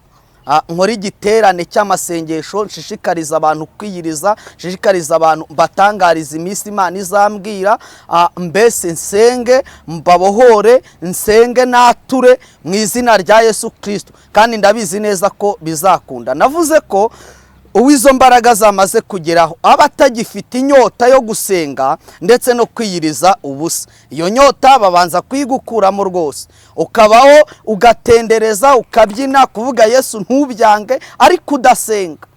Nkora igiterane cy'amasengesho, nshishikariza abantu kwiyiriza, nshishikariza abantu batangariza iminsi Imana izambwira, mbese nsenge mbabohore, nsenge nature mu izina rya Yesu Kristo, kandi ndabizi neza ko bizakunda. Navuze ko uwizo mbaraga zamaze kugeraho aba atagifite inyota yo gusenga ndetse no kwiyiriza ubusa. Iyo nyota babanza kwigukuramo rwose, ukabaho ugatendereza, ukabyina, kuvuga Yesu ntubyange, ariko udasenga.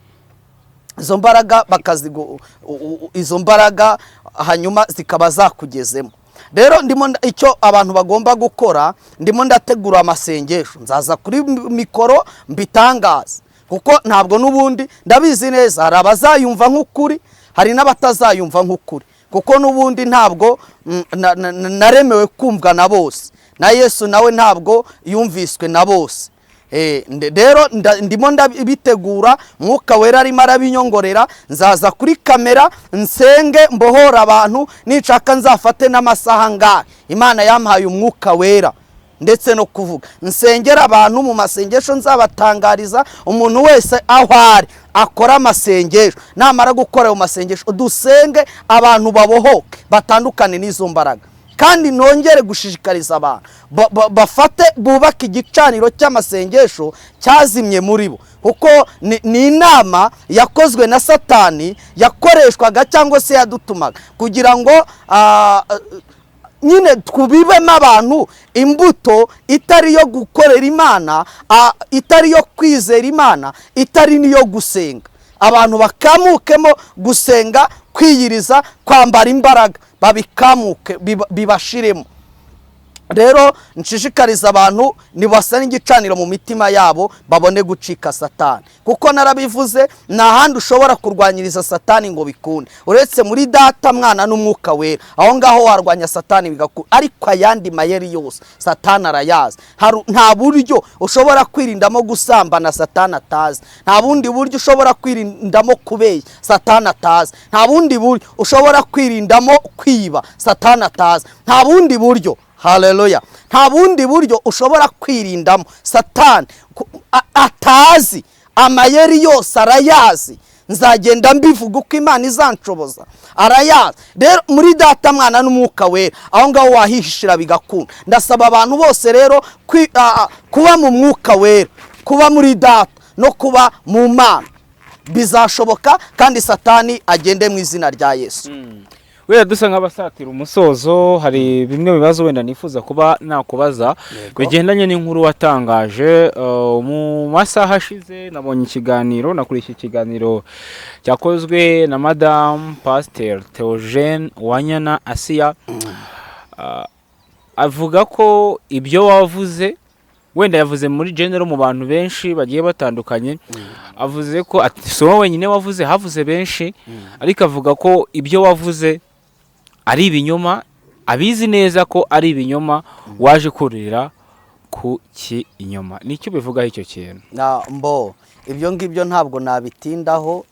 Izo mbaraga hanyuma zikaba zakugezemo. Rero icyo abantu bagomba gukora, ndimo ndategura amasengesho, nzaza kuri mikoro mbitangaza, kuko ntabwo n'ubundi ndabizi neza hari abazayumva nk'ukuri hari n'abatazayumva nk'ukuri, kuko n'ubundi ntabwo naremewe kumvwa na bose, na Yesu nawe ntabwo yumviswe na bose. Rero ndimo ndabitegura, Mwuka Wera arimo arabinyongorera, nzaza kuri kamera nsenge mbohora abantu, nishaka nzafate n'amasaha ngahe Imana yampaye Umwuka Wera ndetse no kuvuga, nsengera abantu mu masengesho, nzabatangariza umuntu wese aho ari akora amasengesho, namara gukora ayo masengesho dusenge abantu babohoke batandukane n'izo mbaraga. Kandi nongere gushishikariza abantu bafate bubaka igicaniro cy'amasengesho cyazimye muri bo, kuko ni inama yakozwe na Satani, yakoreshwaga cyangwa se yadutumaga kugira ngo nyine twubibemo abantu imbuto itari yo gukorera Imana, itari yo kwizera Imana, itari niyo gusenga. Abantu bakamukemo gusenga, kwiyiriza, kwambara imbaraga, babikamuke bibashiremo. Rero nshishikariza abantu nibasana igicaniro mu mitima yabo babone gucika Satani, kuko narabivuze nta handi ushobora kurwanyiriza Satani ngo bikunde uretse muri Data, Mwana n'Umwuka Wera. Aho ngaho warwanya Satani bigakunda, ariko ayandi mayeri yose Satani arayazi. Nta buryo ushobora kwirindamo gusambana Satani atazi, nta bundi buryo ushobora kwirindamo kubeshya Satani atazi, nta bundi buryo ushobora kwirindamo kwiba Satani atazi, nta bundi buryo, haleluya, nta bundi buryo ushobora kwirindamo Satani atazi. Amayeri yose arayazi, nzagenda mbivuga uko Imana izanshoboza, arayazi. Rero muri Data, Mwana n'Umwuka Wera, aho ngaho wahishira bigakunda. Ndasaba abantu bose rero kuba mu Mwuka Wera, kuba muri Data no kuba mu Mana, bizashoboka kandi Satani agende mu izina rya Yesu. Wera dusa nk'abasatira umusozo, hari bimwe bibazo wenda nifuza kuba nakubaza bigendanye n'inkuru watangaje mu masaha ashize. Nabonye ikiganiro, nakurikiye ikiganiro cyakozwe na Madame Pasteur Theogene Uwanyana Asiya, avuga ko ibyo wavuze wenda yavuze muri general mu bantu benshi bagiye batandukanye, avuze ko si wowe wenyine wavuze, havuze benshi, ariko avuga ko ibyo wavuze ari ibinyoma, abizi neza ko ari ibinyoma, waje kurira ku kinyoma. Nicyo bivugaho icyo kintu? Ibyo ngibyo ntabwo nabitindaho,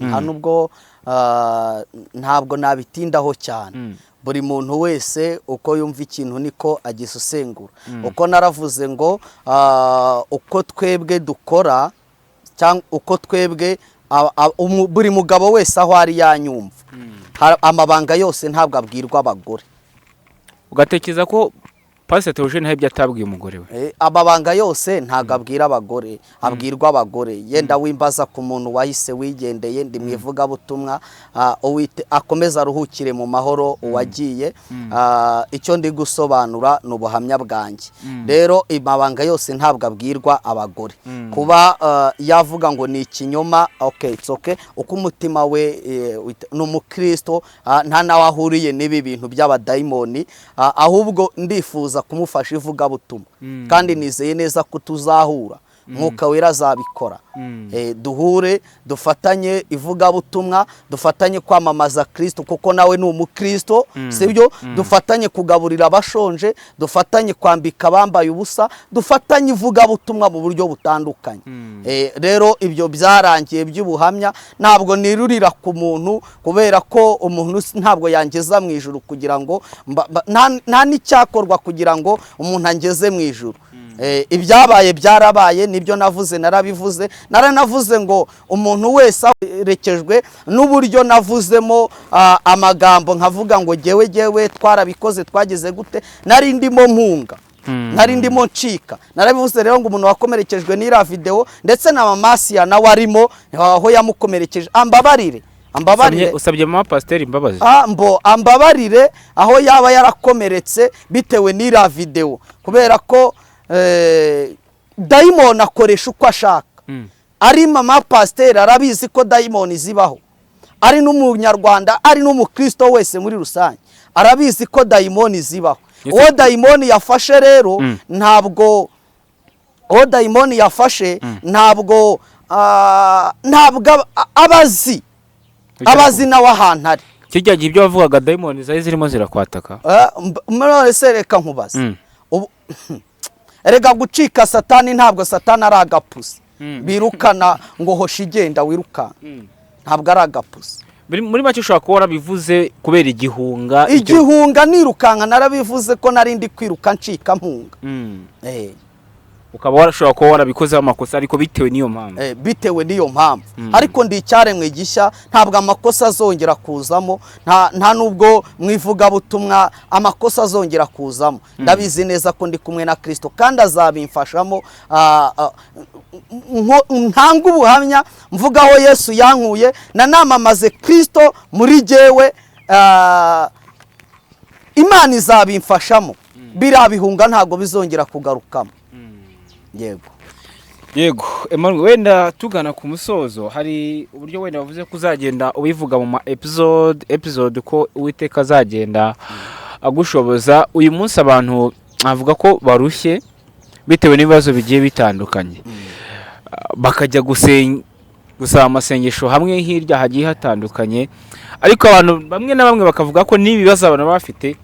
ntabwo nabitindaho cyane. Buri muntu wese uko yumva ikintu niko agisesengura. Uko naravuze ngo uko twebwe dukora cyangwa uko twebwe buri mugabo wese aho ari yanyumva, amabanga yose ntabwo abwirwa abagore. Ugatekereza ko Pastor Theogene hebye atabwiye umugore we? Amabanga yose ntabwo abwira abagore, abwirwa abagore. Yenda wimbaza ku muntu wahise wigendeye, ndi mwivuga butumwa, akomeza aruhukire mu mahoro uwagiye. Icyo ndi gusobanura n'ubuhamya bwanjye. Rero amabanga yose ntabwo abwirwa abagore. Kuba yavuga ngo ni ikinyoma, okay, it's okay. Uko umutima we n'umukristo nta nawe ahuriye n'ibi bintu by'abadayimoni, ahubwo ndifuza kumufasha ivuga butumwa, kandi nizeye neza ko tuzahura, Mwuka Wera azabikora. Duhure dufatanye ivuga butumwa, dufatanye kwamamaza Kristo kuko nawe ni umukristo, sibyo? Dufatanye kugaburira abashonje, dufatanye kwambika abambaye ubusa, dufatanye ivuga butumwa mu buryo butandukanye. Rero ibyo byarangiye by'ubuhamya, ntabwo nirurira ku muntu, kubera ko umuntu ntabwo yangeza mu ijuru kugira ngo nta n'icyakorwa kugira ngo umuntu angeze mu ijuru. Ibyabaye byarabaye, nibyo navuze, narabivuze. Naranavuze ngo umuntu wese arekejwe n'uburyo navuzemo amagambo, nkavuga ngo gewe twarabikoze, twagize gute, nari ndimo mpunga, nari ndimo ncika. Narabivuze rero ngo umuntu wakomerekejwe n'ira video ndetse na Mama Asiya nawe arimo aho yamukomerekeje, ambabarire. Usabye Mama Pasteur imbabazi? Ambabarire aho yaba yarakomeretse bitewe n'ira video, kubera ko dayimoni akoresha uko ashaka. Ari Mama Pasteur arabizi ko dayimoni zibaho, ari n'umunyarwanda, ari n'umukristo wese muri rusange arabizi ko dayimoni zibaho. Uwo dayimoni yafashe rero ntabwo ntabwo abazi nawe ahantu ari. kijya gihe ibyo wavugaga dayimoni zari zirimo zirakwataka. None se reka nkubaze, erega gucika satani ntabwo satani ari agapusi birukana ngo hoshi igenda wiruka, ntabwo ari agapusi. Muri make ushobora kuba warabivuze kubera igihunga nirukanka, narabivuze ko nari ndi kwiruka ncika mpunga. Ukaba warashobora kuba warabikoze amakosa ariko bitewe n'iyo mpamvu. Ariko ndi icyaremwe gishya, ntabwo amakosa azongera kuzamo, nta nubwo mwivuga butumwa amakosa azongera kuzamo. Ndabizi neza ko ndi kumwe na Kristo kandi azabimfashamo. Ntanga ubuhamya mvugaho Yesu yankuye, nanamamaze Kristo muri jewe, Imana izabimfashamo. Birabihunga ntago bizongera kugarukamo. Yego Emmanuel, wenda tugana ku musozo, hari uburyo wenda wavuze ko uzagenda ubivuga mu ma episode ko Uwiteka azagenda agushoboza. Uyu munsi abantu avuga ko barushye bitewe n'ibibazo bigiye bitandukanye, bakajya gusaba amasengesho hamwe hirya hagiye hatandukanye, ariko abantu bamwe na bamwe bakavuga ko n'ibibazo abantu bafite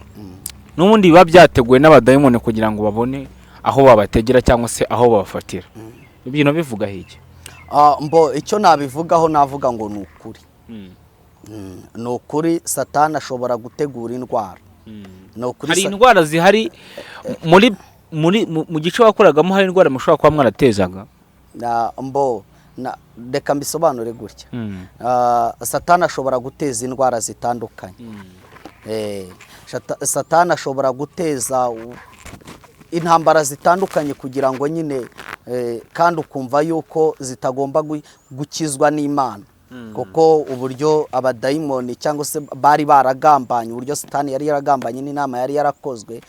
n'ubundi biba byateguwe n'abadayimoni kugira ngo babone aho babategera cyangwa se aho babafatira. Ibyo bivuga hiki? Icyo nabivugaho navuga ngo ni ukuri. Ni ukuri Satani ashobora gutegura indwara. Hari indwara zihari mu gice wakoragamo, hari indwara mushobora kuba mwaratezaga? Reka mbisobanure gutya. Satani ashobora guteza indwara zitandukanye. Satani ashobora guteza intambara zitandukanye kugira ngo nyine kandi ukumva yuko zitagomba gukizwa n'Imana, kuko uburyo abadayimoni cyangwa se bari baragambanye, uburyo Satani yari yaragambanye n'inama yari yarakozwe,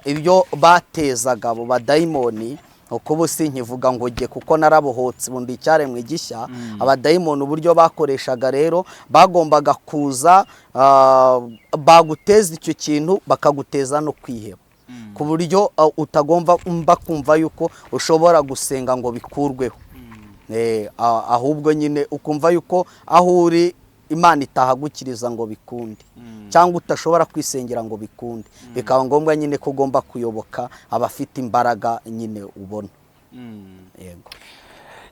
ibyo batezaga abo badayimoni, uko busi nkivuga ngo nge kuko narabohotse bundi icyaremwe gishya. Abadayimoni uburyo bakoreshaga rero, bagombaga kuza baguteza icyo kintu, bakaguteza no kwiheba, ku buryo utagomba kumva yuko ushobora gusenga ngo bikurweho. Ahubwo nyine ukumva yuko aho uri Imana itahagukiriza ngo bikunde, cyangwa utashobora kwisengera ngo bikunde. Bikaba ngombwa nyine ko ugomba kuyoboka abafite imbaraga nyine ubona.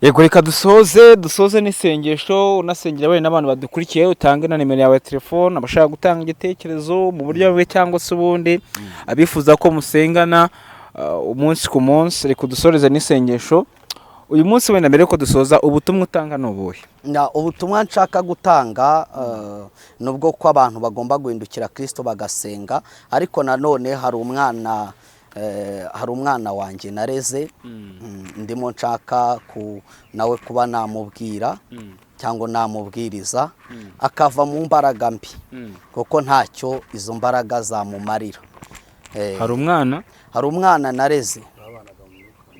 Yego, reka dusoze n'isengesho, unasengera bene n'abantu badukurikiye, utange na nimero yawe ya telefone, abashaka gutanga igitekerezo mu buryo bumwe cyangwa se ubundi, abifuza ko musengana umunsi ku munsi. Reka dusoreze n'isengesho uyu munsi. Wenda mbere ko dusoza, ubutumwa utanga n'ubuhe? Ubutumwa nshaka gutanga nubwo ko abantu bagomba guhindukira Kristo bagasenga, ariko nanone hari umwana wanjye nareze, ndimo nshaka nawe kuba namubwira cyangwa namubwiriza akava mu mbaraga mbi, kuko ntacyo izo mbaraga zamumarira. Hari umwana nareze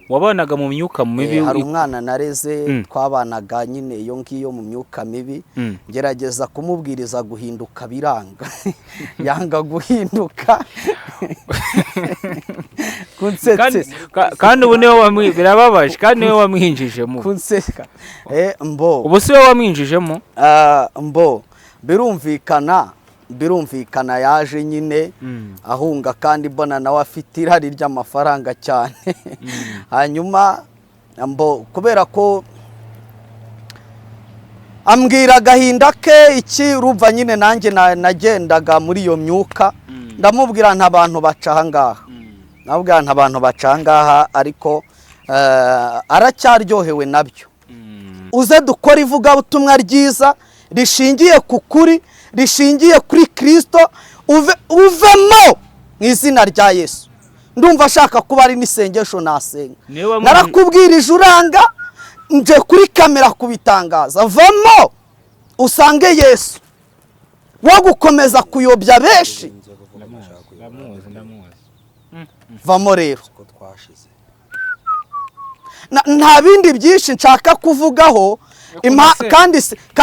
wabanaga mu myuka mibi. Hari umwana nareze twabanaga nyine iyo ngiyo mu myuka mibi, gerageza kumubwiriza guhinduka biranga yanga guhinduka. Kandi ubu niwe birababaje, kandi niwe wamwinjijemo. Kunseka ubu si wowe wamwinjijemo? birumvikana yaje nyine ahunga, kandi mbona nawe afite irari ry'amafaranga cyane. Hanyuma kubera ko ambwira agahinda ke iki, urumva nyine nanjye nagendaga muri iyo myuka, ndamubwira nta bantu baca ahangaha, ariko aracyaryohewe nabyo. Uze dukora ivugabutumwa ryiza rishingiye ku kuri, rishingiye kuri Kristo, uvemo mu izina rya Yesu. Ndumva ashaka kuba ari n'isengesho nasenga. Narakubwirije uranga, nje kuri kamera kubitangaza. Vamo usange Yesu, wo gukomeza kuyobya benshi. Vamo rero. Nta bindi byinshi nshaka kuvugaho,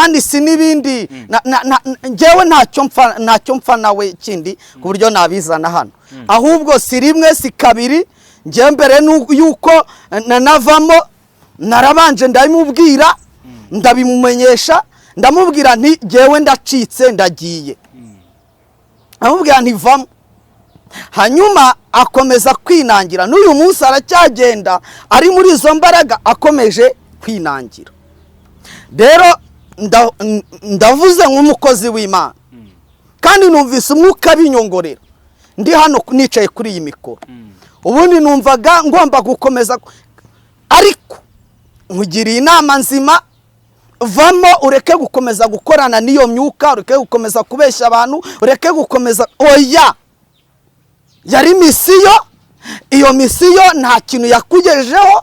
kandi si n'ibindi. Njyewe ntacyo mpfa nawe kindi ku buryo nabizana hano, ahubwo si rimwe si kabiri. Njye mbere yuko nanavamo narabanje ndabimubwira ndabimumenyesha ndamubwira nti jyewe ndacitse ndagiye amubwira nti vamo hanyuma akomeza kwinangira n'uyu munsi aracyagenda ari muri izo mbaraga akomeje kwinangira rero ndavuze nk'umukozi w'Imana kandi numvise umwuka binyongorera ndi hano nicaye kuri iyi mikoro ubundi numvaga ngomba gukomeza ariko nkugiriye inama nzima vamo ureke gukomeza gukorana n'iyo myuka ureke gukomeza kubeshya abantu ureke gukomeza oya yari misiyo iyo misiyo nta kintu yakugejeho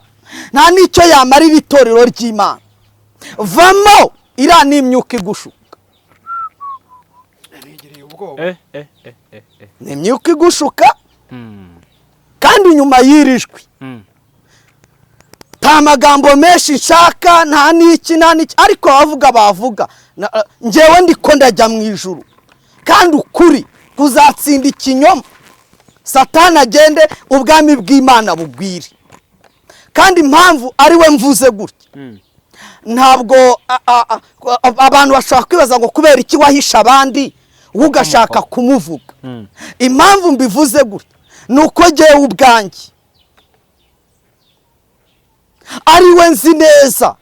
nta n'icyo yamarira itorero ry'Imana vamo iriya ni imyuka igushuka ni imyuka igushuka kandi nyuma y'irijwi nta magambo menshi nshaka nta n'iki ariko bavuga njyewe ndiko ndajya mu ijuru kandi ukuri kuzatsinda ikinyoma Satani agende ubwami bw'Imana bugwire kandi impamvu ari we mvuze gutya ntabwo abantu bashaka kwibaza ngo kubera iki wahisha abandi ugashaka kumuvuga impamvu mbivuze gutya nuko jyewe ubwanjye ari we nzi neza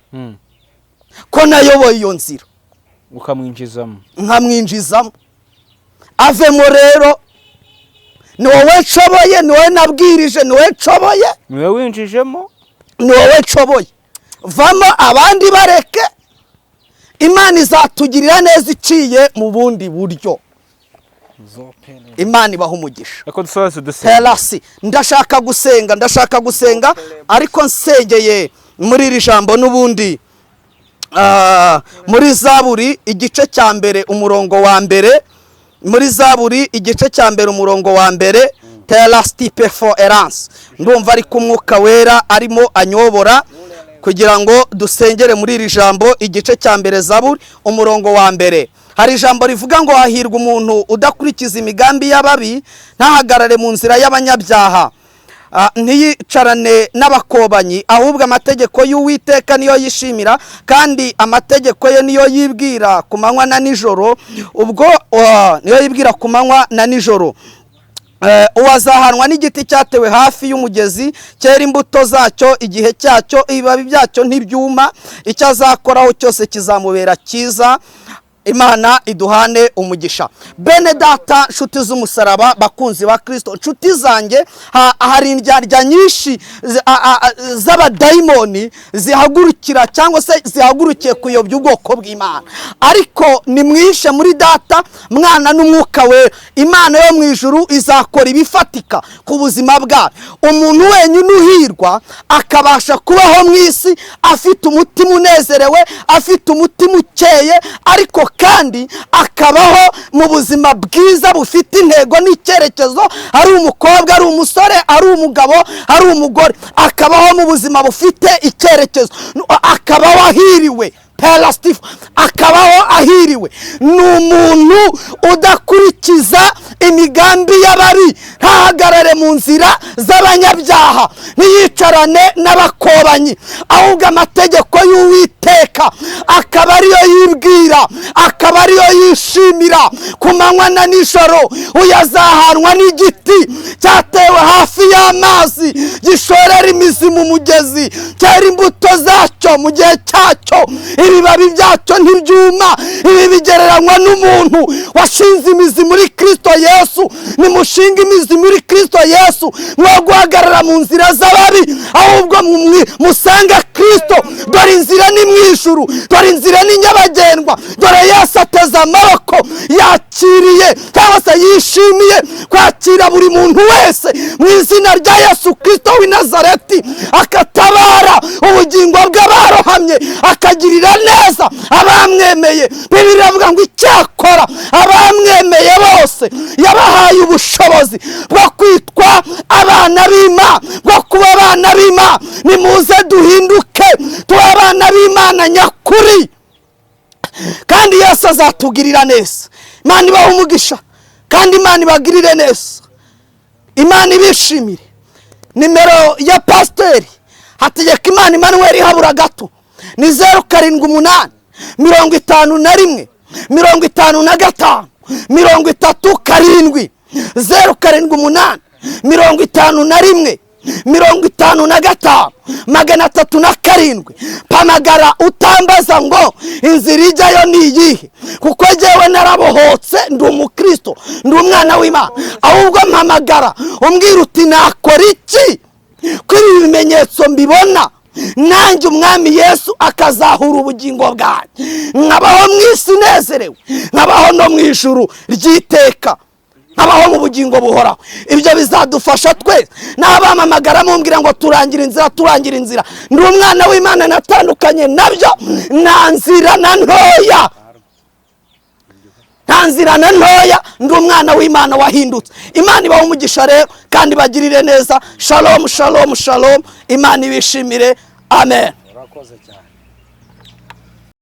ko nayoboye iyo nzira ukamwinjizamo nkamwinjizamo avemo rero ni wowe nshoboye ni wowe nabwirije ni wowe nshoboye ni wowe winjijemo ni wowe nshoboye vamo abandi bareke Imana izatugirira neza iciye mu bundi buryo Imana ibaha umugisha terasi ndashaka gusenga ariko nsengeye muri iri jambo n'ubundi muri Zaburi igice cya mbere umurongo wa mbere muri Zaburi igice cya mbere umurongo wa mbere terasi perforance ndumva ari ku Mwuka Wera arimo anyobora kugira ngo dusengere muri iri jambo igice cya mbere Zaburi umurongo wa mbere hari ijambo rivuga ngo hahirwa umuntu udakurikiza imigambi y'ababi ntahagarare mu nzira y'abanyabyaha ntiyicarane n'abakobanyi ahubwo amategeko y'Uwiteka niyo yishimira kandi amategeko ye niyo yibwira ku manywa na nijoro ubwo niyo yibwira ku manywa na nijoro uwazahanwa n'igiti cyatewe hafi y'umugezi cyera imbuto zacyo igihe cyacyo ibibabi byacyo ntibyuma icyo azakoraho cyose kizamubera cyiza Imana iduhane umugisha bene data nshuti z'umusaraba bakunzi ba Kristo nshuti zanjye hari indyarya nyinshi z'abadayimoni zihagurukira cyangwa se zihagurukiye kuyobya ubwoko bw'Imana ariko nimwishe muri data mwana n'umwuka we Imana yo mu ijuru izakora ibifatika ku buzima bwawe umuntu wenyine uhirwa akabasha kubaho mu isi afite umutima unezerewe afite umutima ukeye ariko kandi akabaho mu buzima bwiza bufite intego n'icyerekezo ari umukobwa ari umusore ari umugabo ari umugore akabaho mu buzima bufite icyerekezo akabaho ahiriwe Pelastif akabaho ahiriwe ni umuntu udakurikiza imigambi y'ababi ntahagarare mu nzira z'abanyabyaha ntiyicarane n'abakobanyi ahubwo amategeko y'Uwiteka akaba ariyo yibwira akaba ariyo yishimira ku manywa na nijoro uyazahanwa n'igiti cyatewe hafi y'amazi gishorera imizi mu mugezi cyera imbuto zacyo mu gihe cyacyo ibibabi byacyo ntibyuma ibi bigereranywa n'umuntu washinze imizi muri Kristo Yesu nimushinga imizi muri Kristo Yesu mwo guhagarara mu nzira z'ababi ahubwo musanga Kristo dore inzira ni mu ijuru dore inzira ni nyabagendwa dore Yesu ateze amaboko yakiriye cyangwa se yishimiye kwakira buri muntu wese mu izina rya Yesu Kristo w'i Nazareti akatabara ubugingo bw'abarohamye akagirira neza abamwemeye Bibiliya iravuga ngo icyakora abamwemeye bose yabahaye ubushobozi bwo kwitwa abana b'Imana bwo kuba abana b'Imana nimuze duhinduke tuba abana b'Imana nyakuri kandi Yesu azatugirira neza Imana ibahe umugisha kandi Imana ibagirire neza Imana ibishimire nimero ya pasiteri hategeka imana Emmanuel habura gato ni 078 51 55 37 078 51 55 307 pamagara utambaza ngo inzira ijyayo ni iyihe, kuko jyewe narabohotse ndi umukristo ndi umwana w'Imana. Ahubwo mpamagara umbwira uti nakora iki kuri ibi bimenyetso mbibona, nanjye umwami Yesu akazahura ubugingo bwanjye, nkabaho mu isi nezerewe, nkabaho no mu ijuru ry'iteka, nkabaho mu bugingo buhoraho. Ibyo bizadufasha twese. N'abamamagara mumbwira ngo turangira inzira, ndi umwana w'Imana natandukanye nabyo, nta nzira na ntoya, ndi umwana w'Imana wahindutse. Imana ibaho umugisha rero kandi bagirire neza. Shalom shalom shalom, Imana ibishimire. Amen. urakoze cyane.